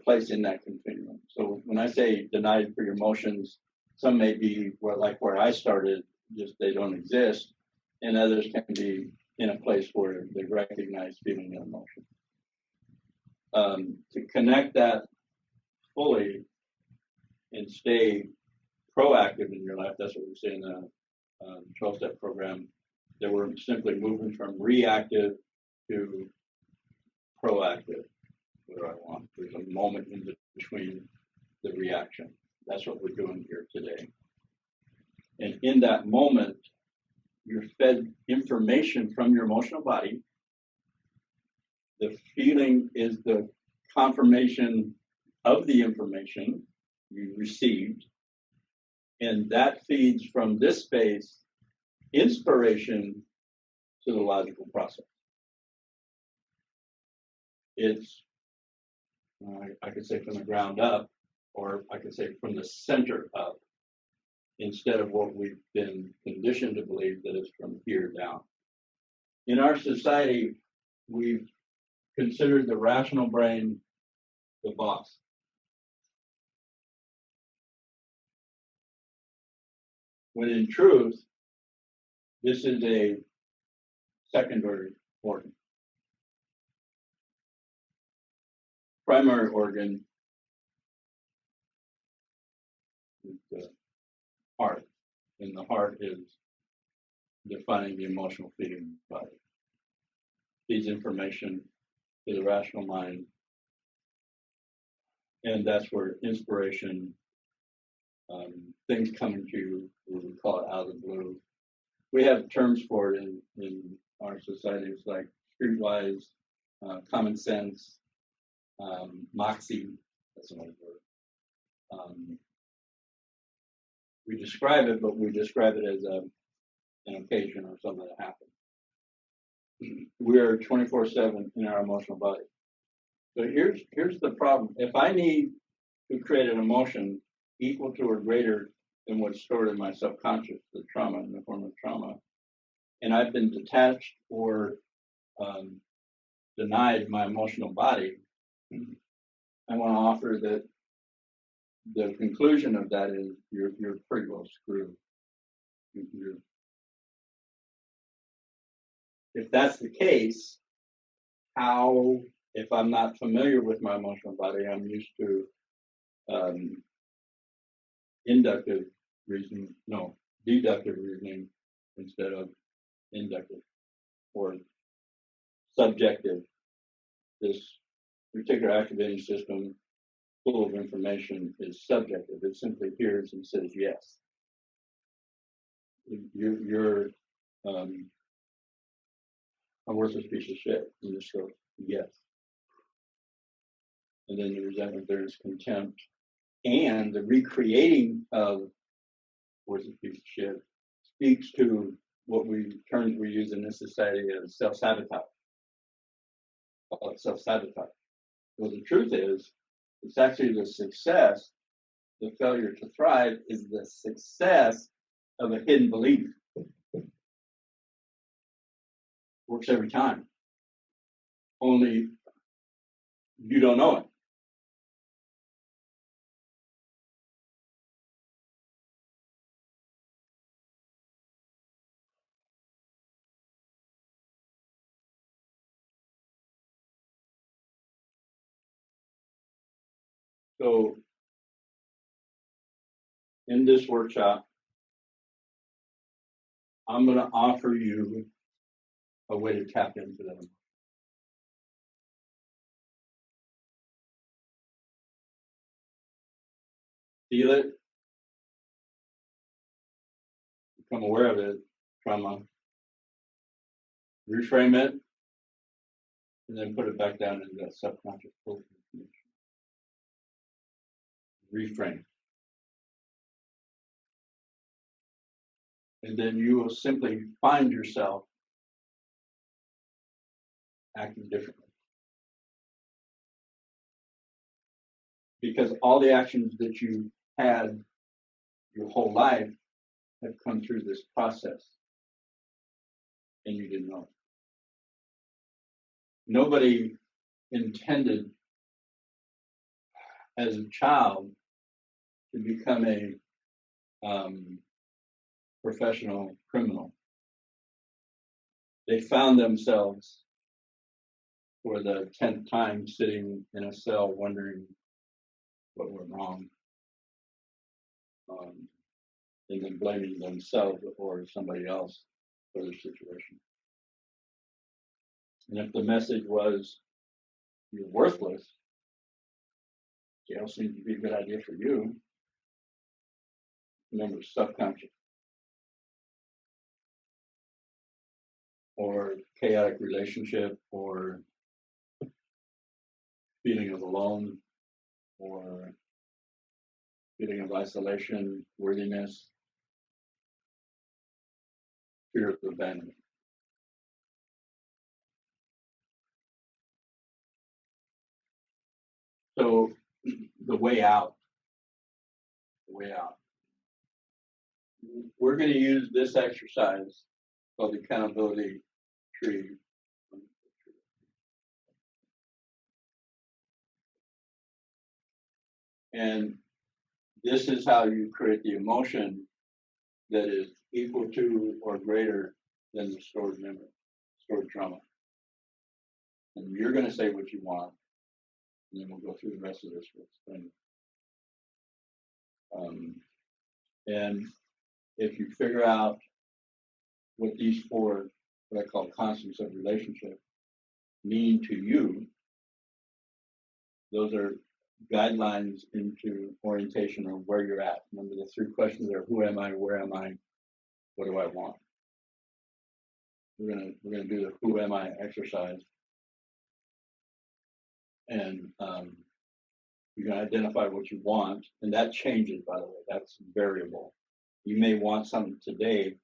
place in that continuum. So when I say denied for your emotions, some may be where I started, just they don't exist, and others can be in a place where they recognize feeling and emotion. To connect that fully and stay proactive in your life, that's what we say in the 12-step program, that we're simply moving from reactive to proactive. What do I want? There's a moment in between the reaction. That's what we're doing here today. And in that moment, you're fed information from your emotional body. The feeling is the confirmation of the information you received. And that feeds from this space inspiration to the logical process. It's, I could say from the ground up, or I could say from the center up, instead of what we've been conditioned to believe that it's from here down. In our society, we've considered the rational brain the boss. When in truth, This is a secondary organ. Primary organ is the heart, and the heart is defining the emotional feeding body. Feeds information to the rational mind, and that's where inspiration, things coming to you, we would call it out of the blue. We have terms for it in our societies like streetwise, common sense, moxie, that's another word. We describe it, but we describe it as an occasion or something that happened. We're 24/7 in our emotional body. So here's the problem. If I need to create an emotion equal to or greater than what's stored in my subconscious, the trauma in the form of trauma, and I've been detached or denied my emotional body, I want to offer that the conclusion of that is you're pretty well screwed. If that's the case, how, if I'm not familiar with my emotional body, I'm used to deductive reasoning instead of inductive or subjective. This particular activating system full of information is subjective. It simply hears and says yes. You're a worthless piece of shit. You just go yes. And then the resentment, there's contempt, and the recreating of worthless piece of shit speaks to what terms we use in this society as self-sabotage. Call it self-sabotage. Well, the truth is, it's actually the success, the failure to thrive is the success of a hidden belief. Works every time. Only you don't know it. So in this workshop, I'm going to offer you a way to tap into them. Feel it, become aware of it, trauma, reframe it, and then put it back down into that subconscious full information. Reframe. And then you will simply find yourself acting differently. Because all the actions that you had your whole life have come through this process and you didn't know. Nobody intended as a child to become a professional criminal. They found themselves for the 10th time sitting in a cell wondering what went wrong, and then blaming themselves or somebody else for their situation. And if the message was, you're worthless, jail seems to be a good idea for you. Remember, subconscious. Or chaotic relationship, or feeling of alone, or feeling of isolation, worthiness, fear of abandonment. So the way out. We're going to use this exercise called the accountability tree. And this is how you create the emotion that is equal to or greater than the stored memory, stored trauma. And you're going to say what you want, and then we'll go through the rest of this to explain. And if you figure out what these four, what I call constants of relationship, mean to you, those are guidelines into orientation on where you're at. Remember, the three questions are: who am I? Where am I? What do I want? We're gonna do the who am I exercise, and you're gonna identify what you want, and that changes, by the way. That's variable. You may want something today,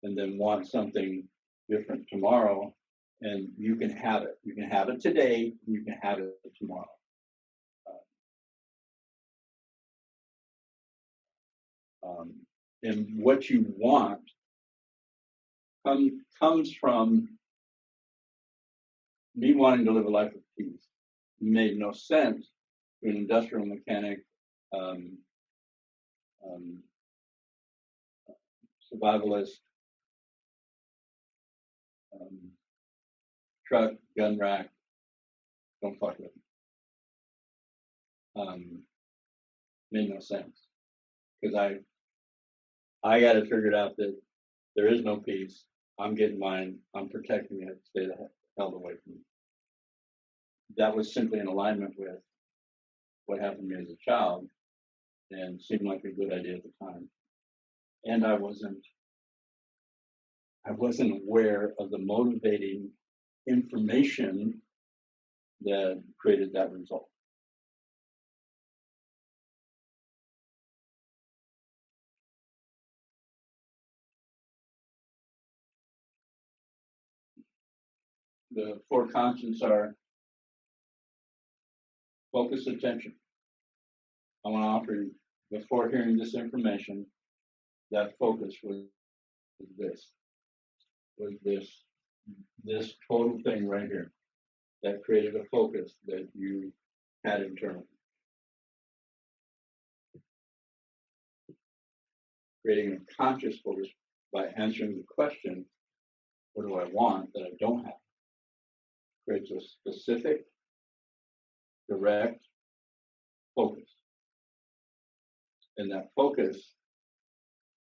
and then want something different tomorrow, and you can have it. You can have it today, and you can have it tomorrow. And what you want comes from me wanting to live a life of peace. It made no sense to an industrial mechanic, survivalist, truck, gun rack, don't fuck with them. Made no sense because I got it figured out that there is no peace. I'm getting mine. I'm protecting it. Stay the hell away from me. That was simply in alignment with what happened to me as a child, and seemed like a good idea at the time. And I wasn't aware of the motivating information that created that result. The four constants are focus attention. I want to offer you, before hearing this information, that focus was this total thing right here that created a focus that you had internally. Creating a conscious focus by answering the question, what do I want that I don't have? Creates a specific, direct focus. And that focus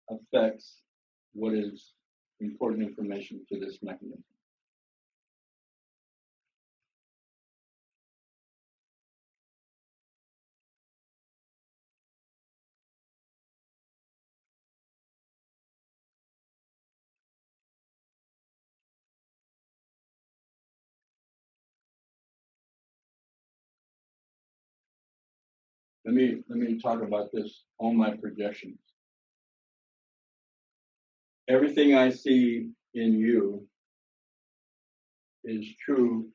affects what is important information to this mechanism. Let me talk about this on my projections. Everything I see in you is true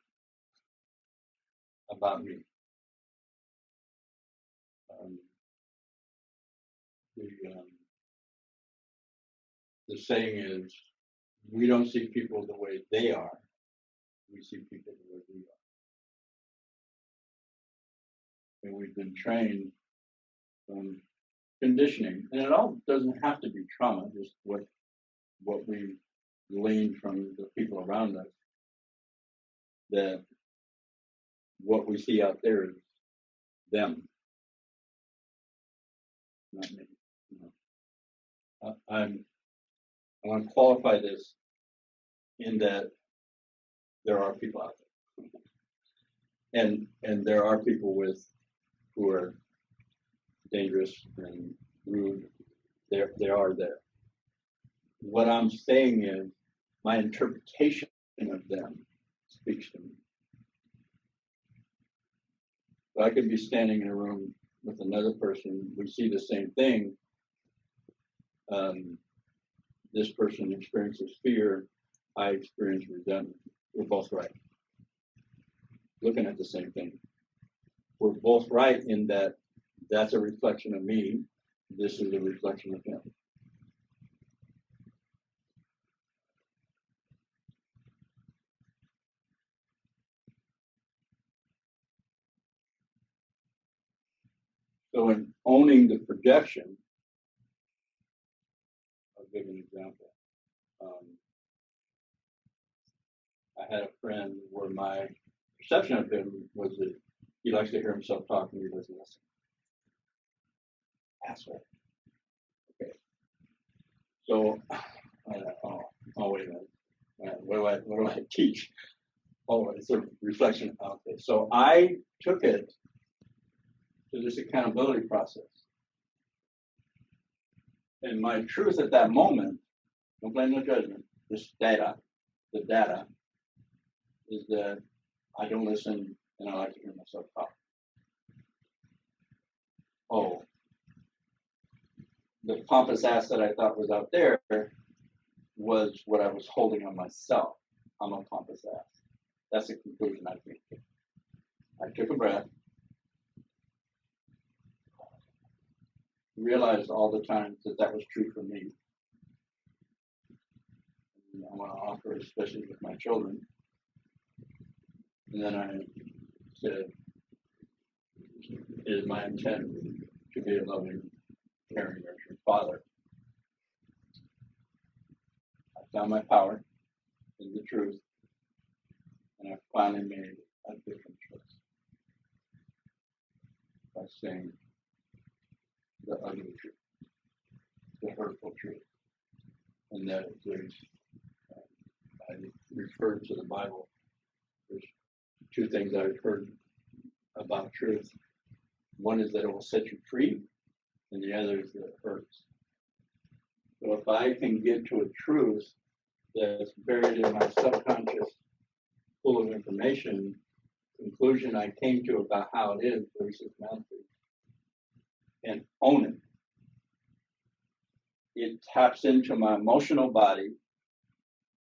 about me. The saying is, we don't see people the way they are, we see people the way we are. And we've been trained from conditioning, and it all doesn't have to be trauma, just what we gleaned from the people around us, that what we see out there is them, not me. I want to qualify this in that there are people out there, and there are people who are dangerous and rude. They are there. What I'm saying is my interpretation of them speaks to me. So I could be standing in a room with another person, we see the same thing. This person experiences fear, I experience resentment. We're both right. Looking at the same thing. We're both right in that that's a reflection of me. This is a reflection of him. So in owning the projection I'll give you an example. I had a friend where my perception of him was that he likes to hear himself talk and he doesn't listen. Asshole. Okay. So, wait a minute. What do I teach? Oh, it's a reflection. Okay. So I took it to this accountability process. And my truth at that moment, no blame, no judgment, the data is that I don't listen and I like to hear myself talk. Oh, the pompous ass that I thought was out there was what I was holding on myself. I'm a pompous ass. That's the conclusion I came to. I took a breath, realized all the times that was true for me. And I want to offer, especially with my children. And then I said, it is my intent to be a loving, caring, nurturing father. I found my power in the truth, and I finally made a different choice by saying the ugly truth, the hurtful truth, and that there's, I referred to the Bible. There's two things I've heard about truth. One is that it will set you free, and the other is that it hurts. So if I can get to a truth that's buried in my subconscious, full of information, conclusion I came to about how it is versus mastery, and own it, it taps into my emotional body,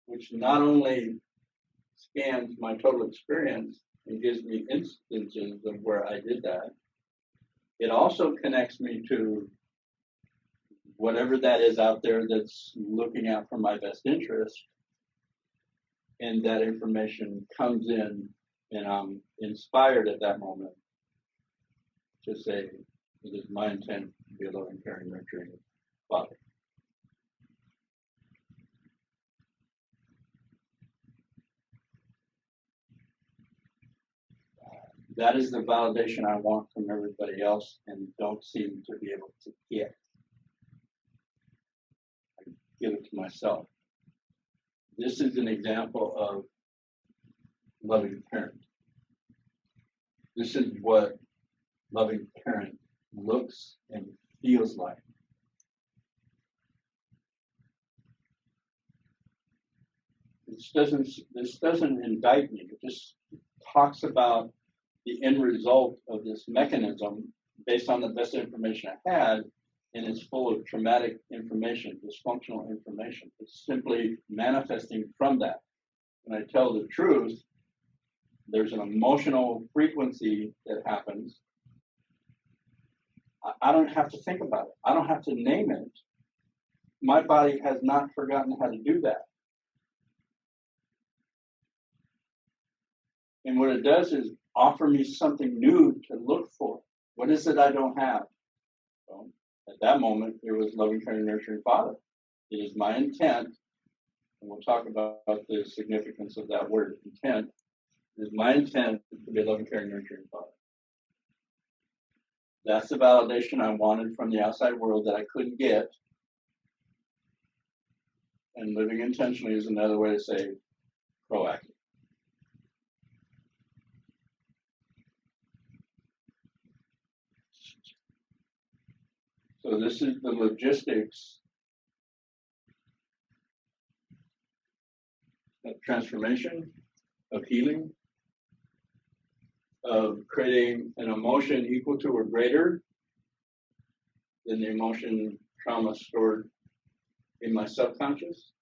which not only scans my total experience and gives me instances of where I did that, it also connects me to whatever that is out there that's looking out for my best interest. And that information comes in, and I'm inspired at that moment to say, it is my intent to be a loving, caring, nurturing father. That is the validation I want from everybody else and don't seem to be able to get. I give it to myself. This is an example of loving parent. This is what loving parent looks and feels like. This doesn't indict me. It just talks about the end result of this mechanism based on the best information I had, and it's full of traumatic information, dysfunctional information. It's simply manifesting from that. When I tell the truth, there's an emotional frequency that happens. I don't have to think about it. I don't have to name it. My body has not forgotten how to do that. And what it does is offer me something new to look for. What is it I don't have? Well, at that moment, it was loving, caring, nurturing father. It is my intent, and we'll talk about the significance of that word, intent. It is my intent to be a loving, caring, nurturing father. That's the validation I wanted from the outside world that I couldn't get. And living intentionally is another way to say proactive. So this is the logistics of transformation, of healing, of creating an emotion equal to or greater than the emotion trauma stored in my subconscious.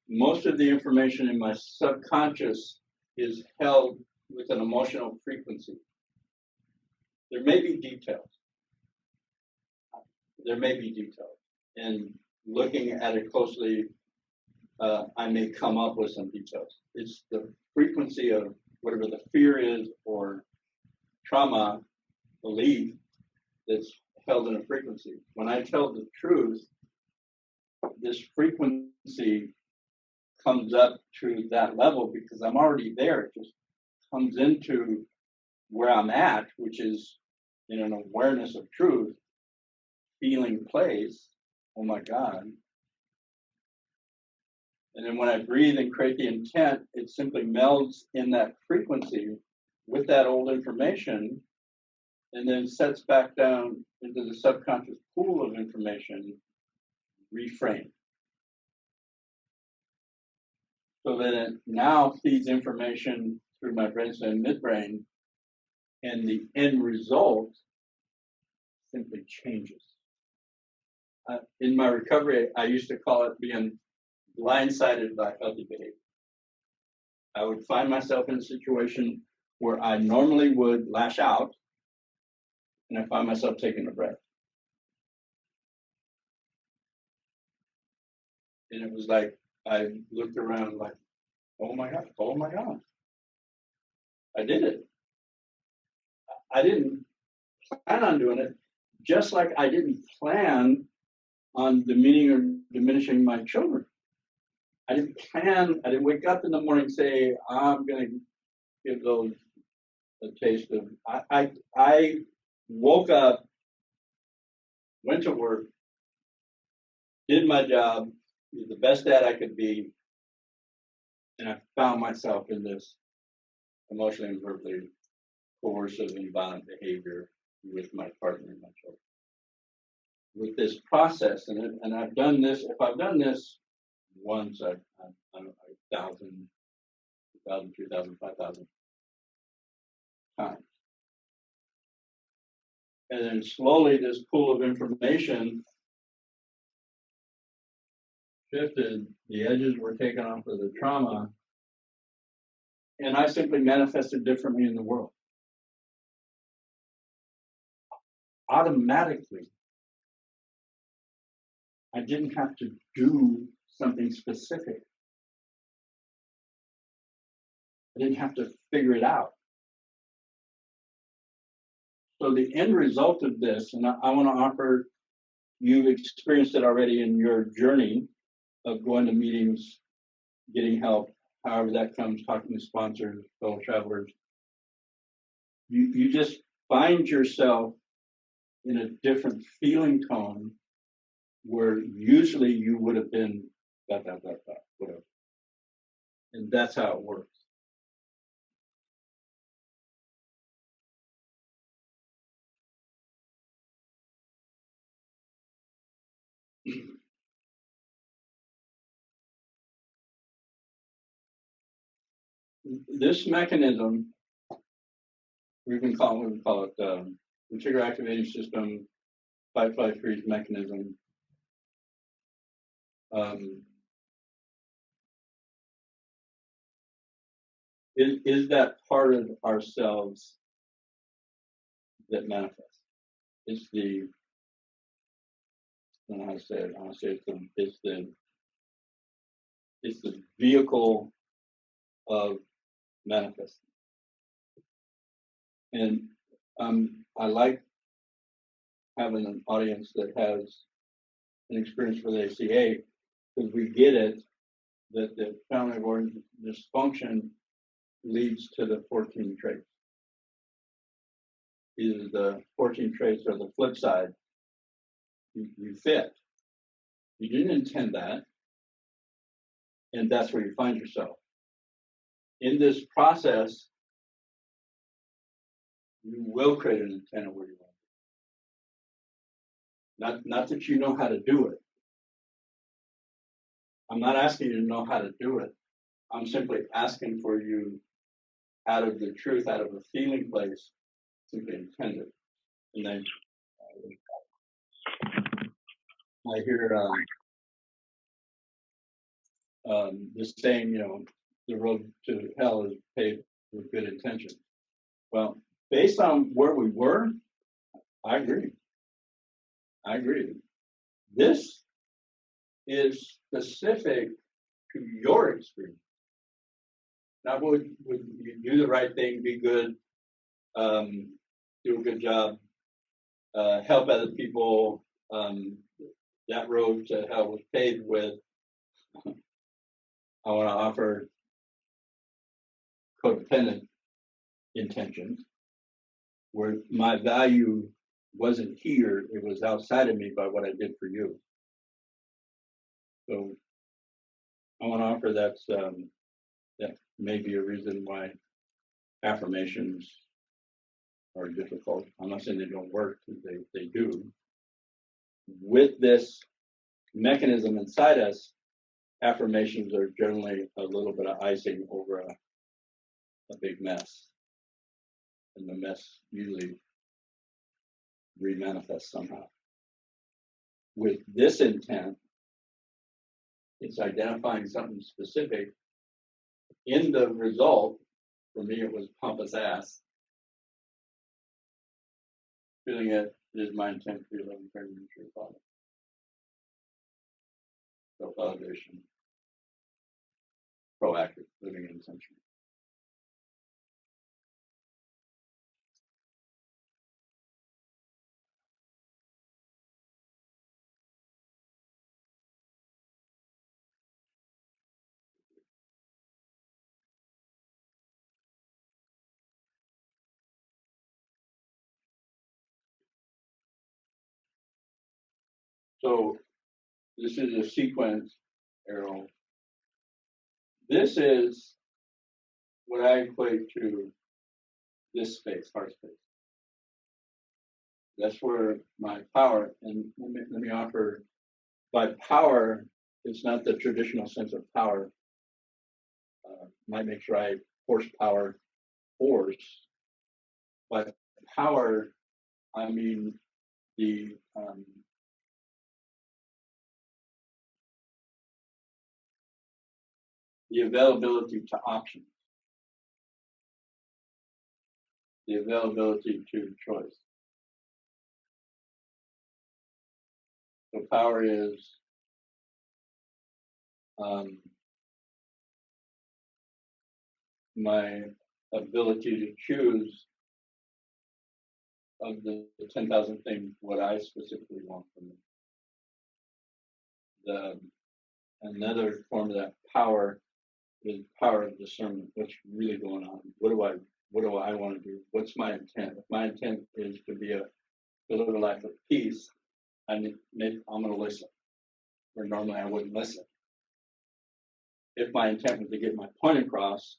Most of the information in my subconscious is held with an emotional frequency. There may be details. And looking at it closely, I may come up with some details. It's the frequency of whatever the fear is or trauma belief that's held in a frequency. When I tell the truth, this frequency comes up to that level because I'm already there. It just comes into where I'm at, which is in an awareness of truth, feeling place. Oh my God. And then when I breathe and create the intent, it simply melds in that frequency with that old information and then sets back down into the subconscious pool of information, reframe. So that it now feeds information through my brainstem midbrain, and the end result simply changes. In my recovery, I used to call it being blindsided by healthy behavior. I would find myself in a situation where I normally would lash out, and I find myself taking a breath. And it was like, I looked around like, oh my God. I did it. I didn't plan on doing it, just like I didn't plan on demeaning or diminishing my children. I didn't wake up in the morning and say, I'm going to give those a taste of, I woke up, went to work, did my job, was the best dad I could be, and I found myself in this emotionally and verbally coercive and violent behavior with my partner and my children. With this process, and I've done this, if I've done this once, I've 1,000, 2,000, 3,000, 5,000 times. And then slowly this pool of information shifted, the edges were taken off of the trauma, and I simply manifested differently in the world. Automatically, I didn't have to do something specific. I didn't have to figure it out. So the end result of this, and I want to offer, you've experienced it already in your journey of going to meetings, getting help, however that comes, talking to sponsors, fellow travelers. You just find yourself in a different feeling tone where usually you would have been whatever. And that's how it works. This mechanism, we can call it reticular activating system, fight, flight, freeze mechanism. Is that part of ourselves that manifests? It's the, I don't know how to say it. I want to say it's the vehicle of manifesting. And I like having an audience that has an experience with ACA because we get it that the family of origin dysfunction leads to the 14 traits. Either the 14 traits or the flip side, you fit. You didn't intend that, and that's where you find yourself. In this process, you will create an intent of where you want. Not that you know how to do it. I'm not asking you to know how to do it. I'm simply asking for you, out of the truth, out of a feeling place, simply intend it. And then I hear the saying, the road to hell is paved with good intentions. Well, based on where we were, I agree. This is specific to your experience. Now, would you do the right thing, be good, do a good job, help other people, that road to hell was paved with, I want to offer codependent intentions, where my value wasn't here, it was outside of me by what I did for you. So I want to offer that may be a reason why affirmations are difficult. I'm not saying they don't work, they do. With this mechanism inside us, affirmations are generally a little bit of icing over a big mess. And the mess usually remanifests somehow. With this intent, it's identifying something specific. In the result, for me, it was pompous ass. Feeling it is my intent to be a loving, caring, and true father. Self-validation, proactive, living intention. So this is a sequence arrow. This is what I equate to this space, heart space. That's where my power, and let me offer, by power, it's not the traditional sense of power. Might make sure I horsepower, force. By power, I mean the availability to options, the availability to choice. So power is my ability to choose of the 10,000 things what I specifically want from them. Another form of that power is power of discernment. What's really going on? What do I want to do? What's my intent? If my intent is to live a life of peace, I'm going to listen. Where normally I wouldn't listen. If my intent was to get my point across,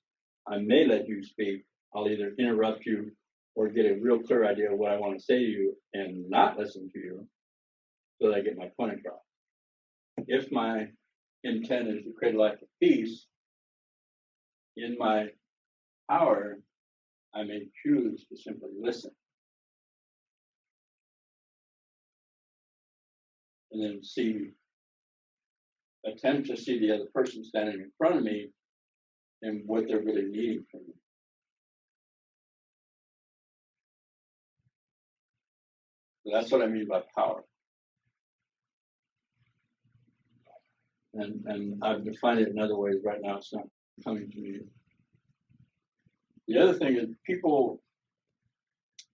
I may let you speak. I'll either interrupt you or get a real clear idea of what I want to say to you and not listen to you so that I get my point across. If my intent is to create a life of peace, in my power, I may choose to simply listen. And then attempt to see the other person standing in front of me and what they're really needing from me. So that's what I mean by power. And I've defined it in other ways right now. It's not coming to me. The other thing is people,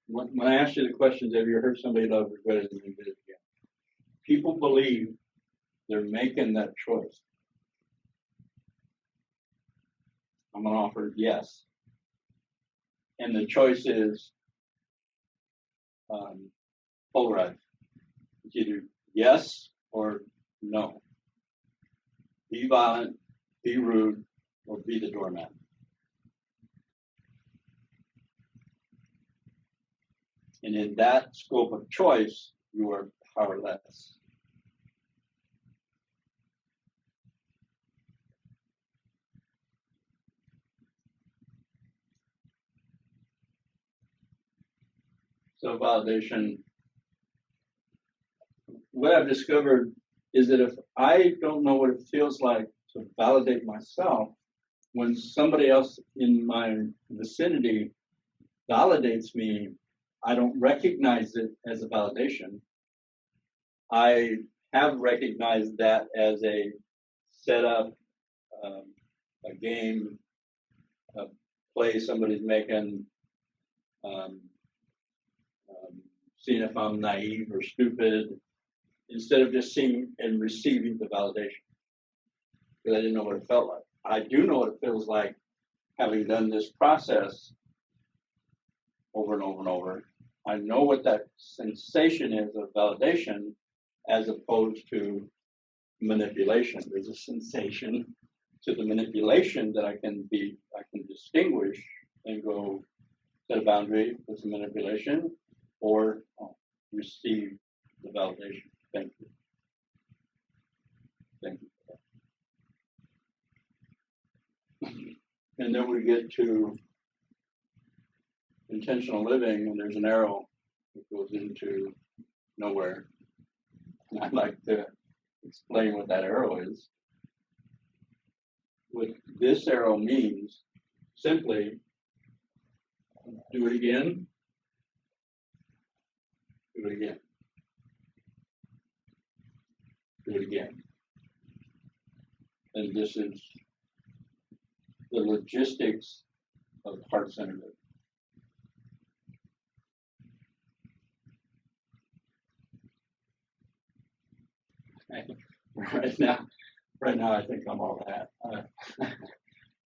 when I ask you the questions, have you heard somebody love, regretted, and did it again? People believe they're making that choice. I'm going to offer yes. And the choice is polarized. It's either yes or no. Be violent, be rude, or be the doormat. And in that scope of choice, you are powerless. Self-validation. What I've discovered is that if I don't know what it feels like to validate myself, when somebody else in my vicinity validates me, I don't recognize it as a validation. I have recognized that as a setup, a game, a play somebody's making, seeing if I'm naive or stupid, instead of just seeing and receiving the validation, because I didn't know what it felt like. I do know what it feels like having done this process over and over and over. I know what that sensation is of validation as opposed to manipulation. There's a sensation to the manipulation that I can distinguish and go set a boundary with the manipulation or receive the validation. Thank you. Thank you. And then we get to intentional living, and there's an arrow that goes into nowhere. And I'd like to explain what that arrow is. What this arrow means simply do it again, do it again, do it again. And this is the logistics of heart-centered living. Right now, I think I'm all that.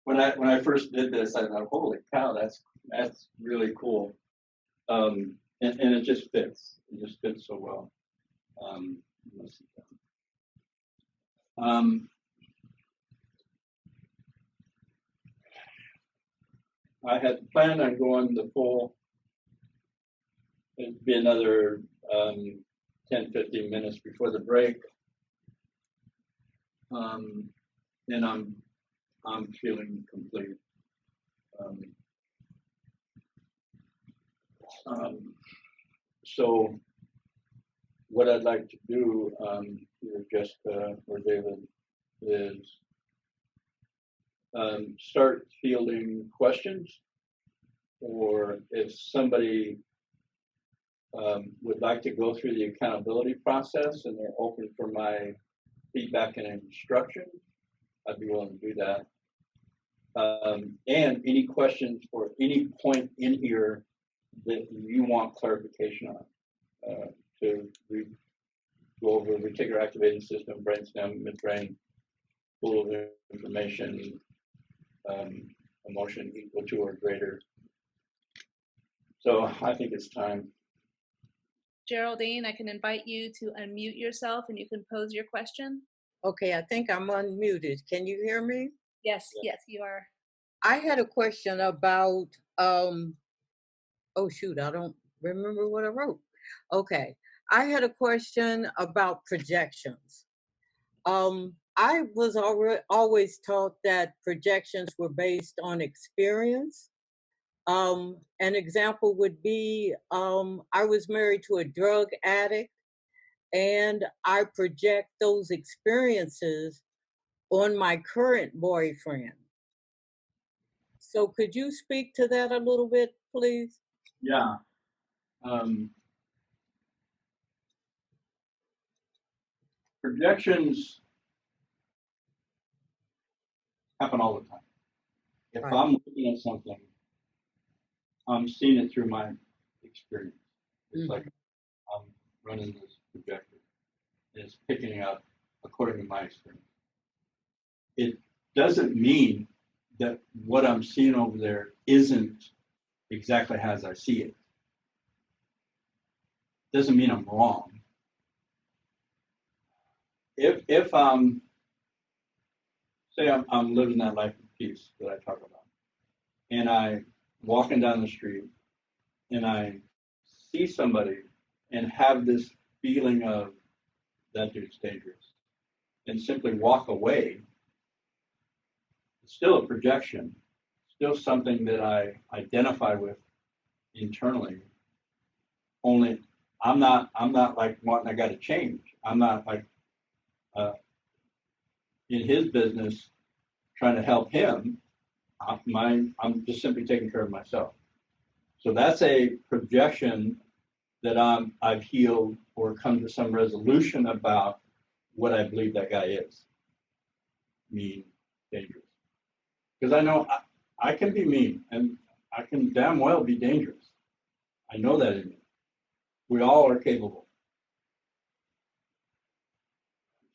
When I first did this, I thought, "Holy cow, that's really cool," and it just fits. It just fits so well. I had planned on going the full. It'd be another 10-15 minutes before the break. And I'm feeling complete. So what I'd like to do, either Jessica or David, is start fielding questions, or if somebody would like to go through the accountability process and they're open for my feedback and instruction, I'd be willing to do that. And any questions or any point in here that you want clarification on, to go over reticular activating system, brainstem, midbrain, pool of information, emotion equal to or greater. So I think it's time. Geraldine, I can invite you to unmute yourself and you can pose your question. Okay, I think I'm unmuted. Can you hear me? Yes, yes, you are. I had a question about, oh shoot, I don't remember what I wrote. Okay, I had a question about projections. I was always taught that projections were based on experience. An example would be, I was married to a drug addict, and I project those experiences on my current boyfriend. So could you speak to that a little bit, please? Yeah. Projections happen all the time. If Right. I'm looking at something, I'm seeing it through my experience. It's like I'm running this projector. It's picking up according to my experience. It doesn't mean that what I'm seeing over there isn't exactly as I see it. Doesn't mean I'm wrong. If I'm, say I'm living that life of peace that I talk about, and I walking down the street and I see somebody and have this feeling of that dude's dangerous and simply walk away, it's still a projection, still something that I identify with internally. Only I'm not like wanting I got to change. I'm not like in his business trying to help him. I'm just simply taking care of myself. So that's a projection that I've healed or come to some resolution about what I believe that guy is. Mean, dangerous. Because I know I can be mean and I can damn well be dangerous. I know that in me. We all are capable.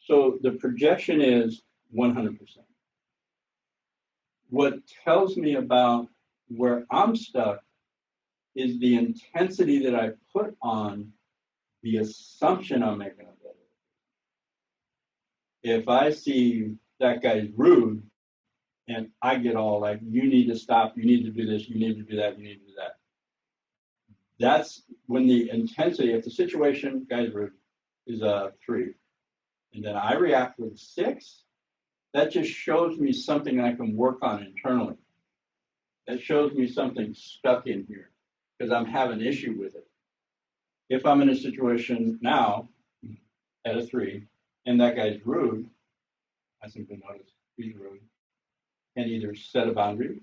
So the projection is 100%. What tells me about where I'm stuck is the intensity that I put on the assumption I'm making of it. If I see that guy's rude and I get all like, you need to stop, you need to do this, you need to do that, you need to do that. That's when the intensity, if the situation, guy's rude, is a 3, and then I react with 6, that just shows me something I can work on internally. That shows me something stuck in here because I'm having an issue with it. If I'm in a situation now at a 3 and that guy's rude, I simply notice he's rude and either set a boundary,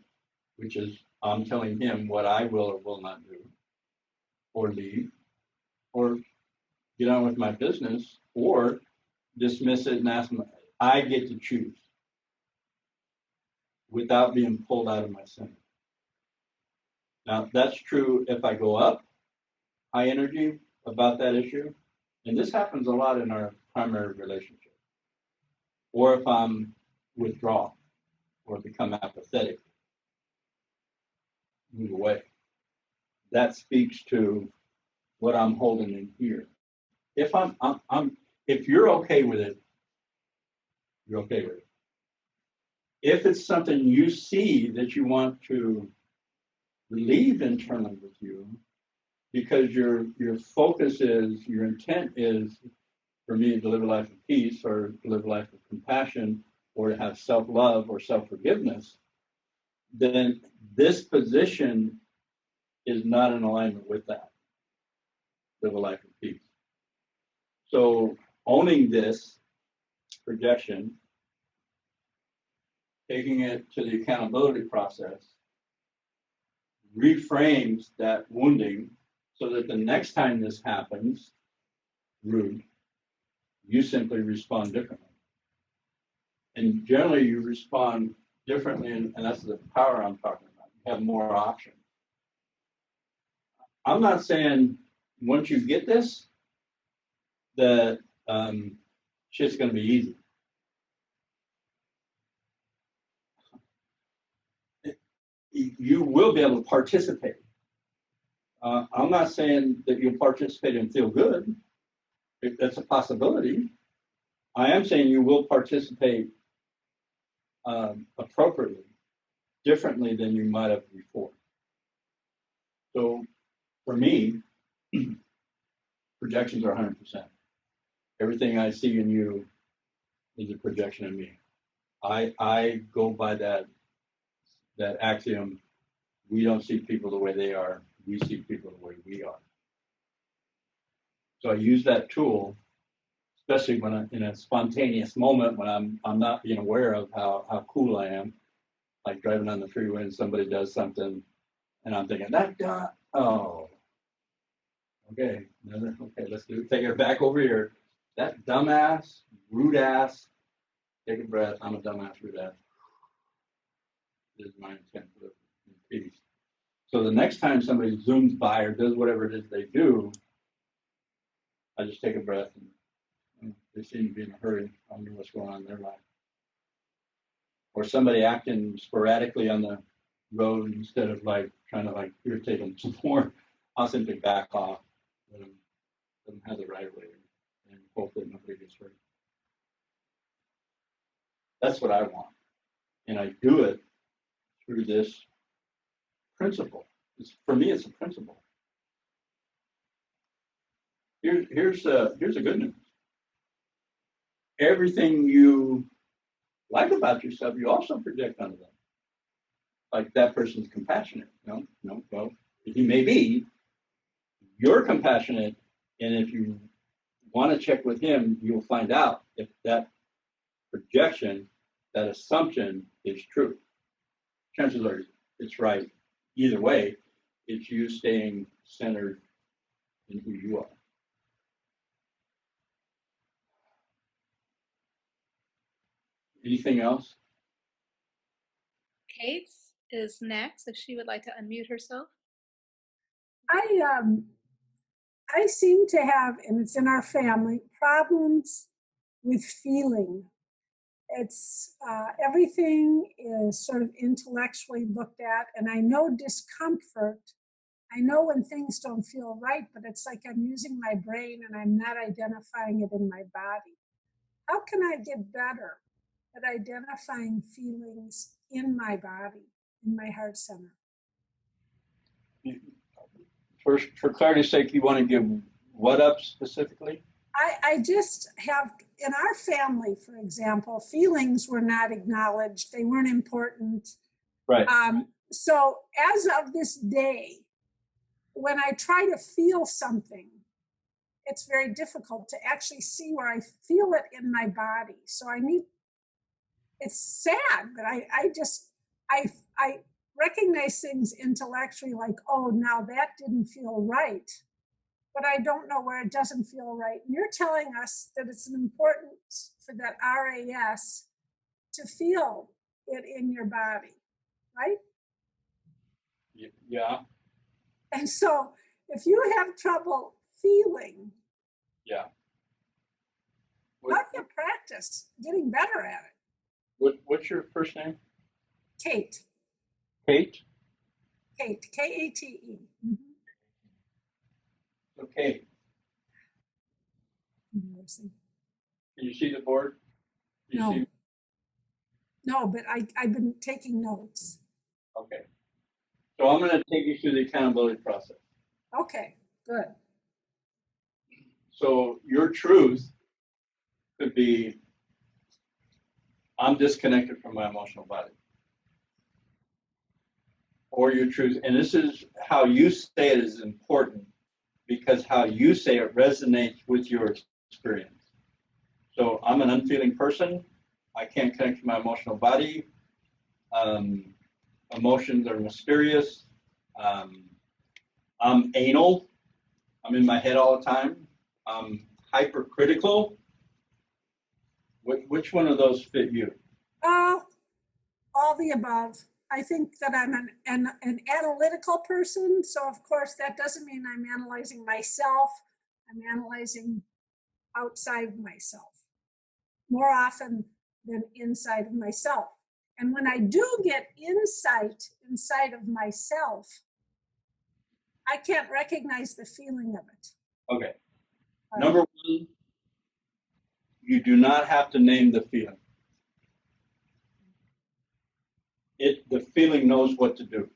which is I'm telling him what I will or will not do, or leave, or get on with my business, or dismiss it and ask him. I get to choose without being pulled out of my center. Now, that's true if I go up high energy about that issue, and this happens a lot in our primary relationship, or if I'm withdraw or become apathetic, move away. That speaks to what I'm holding in here. If if you're okay with it, you're okay with it. If it's something you see that you want to leave internally with you, because your focus is, your intent is for me to live a life of peace or to live a life of compassion or to have self-love or self-forgiveness, then this position is not in alignment with that. Live a life of peace. So owning this projection, taking it to the accountability process, reframes that wounding so that the next time this happens, rude, you simply respond differently. And generally you respond differently, and that's the power I'm talking about. You have more options. I'm not saying once you get this, that shit's going to be easy. You will be able to participate. I'm not saying that you'll participate and feel good. If that's a possibility. I am saying you will participate appropriately, differently than you might have before. So for me, projections are 100%. Everything I see in you is a projection of me. I go by that axiom. We don't see people the way they are. We see people the way we are. So I use that tool, especially when I'm in a spontaneous moment when I'm not being aware of how cool I am, like driving on the freeway and somebody does something, and I'm thinking that guy. Oh, okay, let's take it back over here. That dumbass, rude ass. Take a breath. I'm a dumbass, rude ass. This is my intent for peace. So the next time somebody zooms by or does whatever it is they do, I just take a breath and they seem to be in a hurry. I wonder what's going on in their life. Or somebody acting sporadically on the road instead of like trying to like irritate them some more, I'll simply back off, let them have the right of way, and hope that nobody gets hurt. That's what I want, and I do it through this principle. For me, it's a principle. Here's the good news. Everything you like about yourself, you also project onto them. Like that person's compassionate. No, well, he may be. You're compassionate, and if you want to check with him, you'll find out if that projection, that assumption is true. Chances are it's right. Either way, it's you staying centered in who you are. Anything else? Kate is next, if she would like to unmute herself. I seem to have, and it's in our family, problems with feeling. It's everything is sort of intellectually looked at, and I know discomfort. I know when things don't feel right, but it's like I'm using my brain and I'm not identifying it in my body. How can I get better at identifying feelings in my body, in my heart center? First, for clarity's sake, you want to give what up specifically? I just have, in our family, for example, feelings were not acknowledged. They weren't important. Right. So as of this day, when I try to feel something, it's very difficult to actually see where I feel it in my body. So it's sad, but I recognize things intellectually like, oh, now that didn't feel right. But I don't know where it doesn't feel right. And you're telling us that it's important for that RAS to feel it in your body, right? Yeah. And so if you have trouble feeling, Yeah. how do you practice getting better at it? What's your first name? Kate. Kate? Kate, K-A-T-E. Mm-hmm. Okay. Embarrassing. Can you see the board? No. No, but I've been taking notes. Okay. So I'm going to take you through the accountability process. Okay, good. So your truth could be, I'm disconnected from my emotional body. Or your truth, and this is how you say it is important, because how you say it resonates with your experience. So I'm an unfeeling person. I can't connect to my emotional body. Emotions are mysterious. I'm anal. I'm in my head all the time. I'm hypercritical. Which one of those fit you? All the above. I think that I'm an analytical person. So of course that doesn't mean I'm analyzing myself. I'm analyzing outside myself more often than inside of myself. And when I do get insight inside of myself, I can't recognize the feeling of it. Okay. Number one, you do not have to name the feeling. The feeling knows what to do.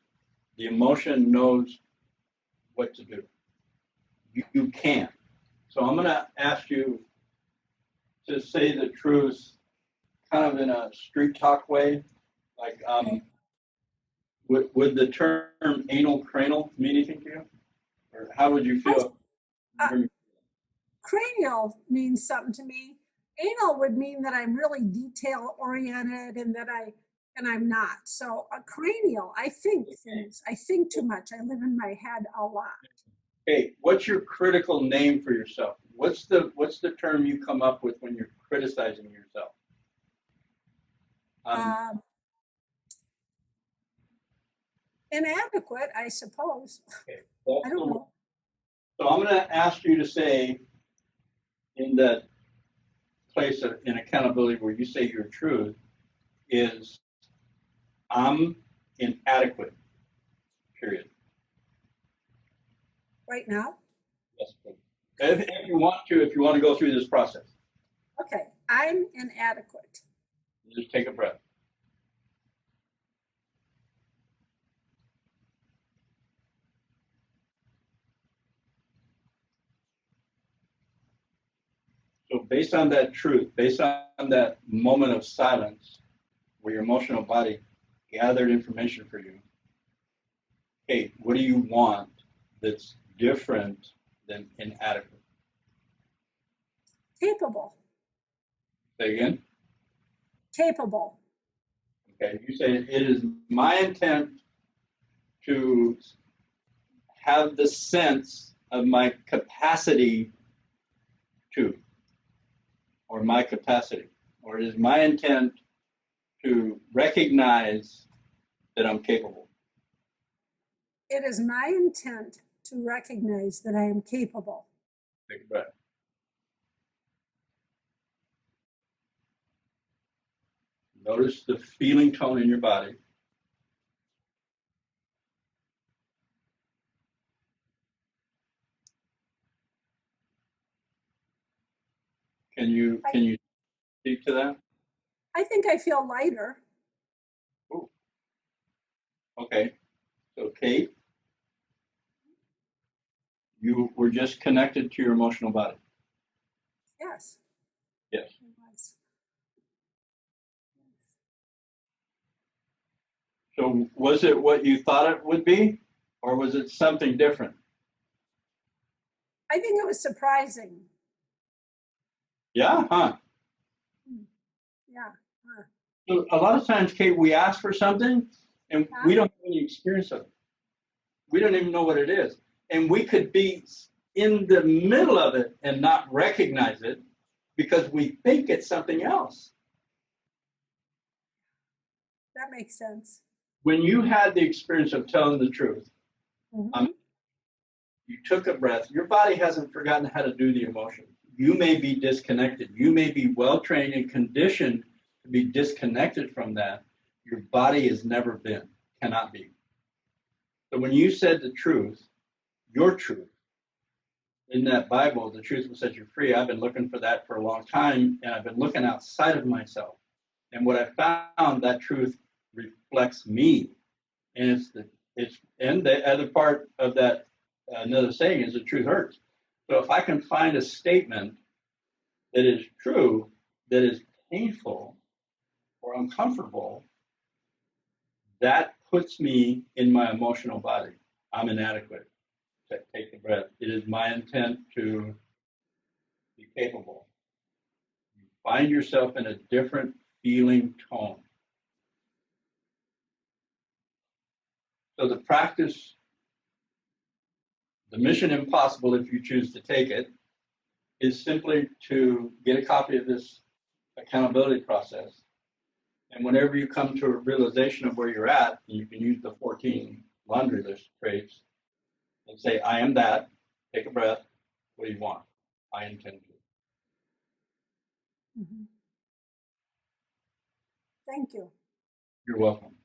The emotion knows what to do. You can't. So I'm going to ask you to say the truth kind of in a street talk way. Like, would the term anal cranial mean anything to you? Or how would you feel? Cranial means something to me. Anal would mean that I'm really detail oriented and that I'm not. So a cranial, I think things. I think too much. I live in my head a lot. Okay, what's your critical name for yourself? What's the term you come up with when you're criticizing yourself? Inadequate, I suppose. Okay, I don't know. So I'm going to ask you to say, in that place in accountability where you say your truth, is I'm inadequate, period. Right now? Yes, please. If you want to go through this process. Okay, I'm inadequate. Just take a breath. So based on that truth, based on that moment of silence where your emotional body gathered information for you, hey, what do you want that's different than inadequate? Capable. Say again? Capable. Okay, you say it is my intent to have the sense of my capacity to, or my capacity, or it is my intent to recognize that I'm capable. It is my intent to recognize that I am capable. Take a breath. Notice the feeling tone in your body. Can you speak to that? I think I feel lighter. Ooh. Okay. So Kate, you were just connected to your emotional body. Yes. Yes. I was. So was it what you thought it would be, or was it something different? I think it was surprising. Yeah, huh? Yeah. So a lot of times, Kate, we ask for something and we don't have any experience of it. We don't even know what it is. And we could be in the middle of it and not recognize it because we think it's something else. That makes sense. When you had the experience of telling the truth, you took a breath, your body hasn't forgotten how to do the emotion. You may be disconnected. You may be well trained and conditioned to be disconnected from that. Your body has never been, cannot be. So when you said the truth, your truth, in that Bible, the truth will set you free. I've been looking for that for a long time, and I've been looking outside of myself. And what I found, that truth reflects me. And and the other part of that, another saying is the truth hurts. So if I can find a statement that is true, that is painful or uncomfortable, that puts me in my emotional body. I'm inadequate. Take the breath. It is my intent to be capable. You find yourself in a different feeling tone. So the practice, the mission impossible, if you choose to take it, is simply to get a copy of this accountability process. And whenever you come to a realization of where you're at, you can use the 14 laundry list traits and say, I am that. Take a breath. What do you want? I intend to. Thank you. You're welcome.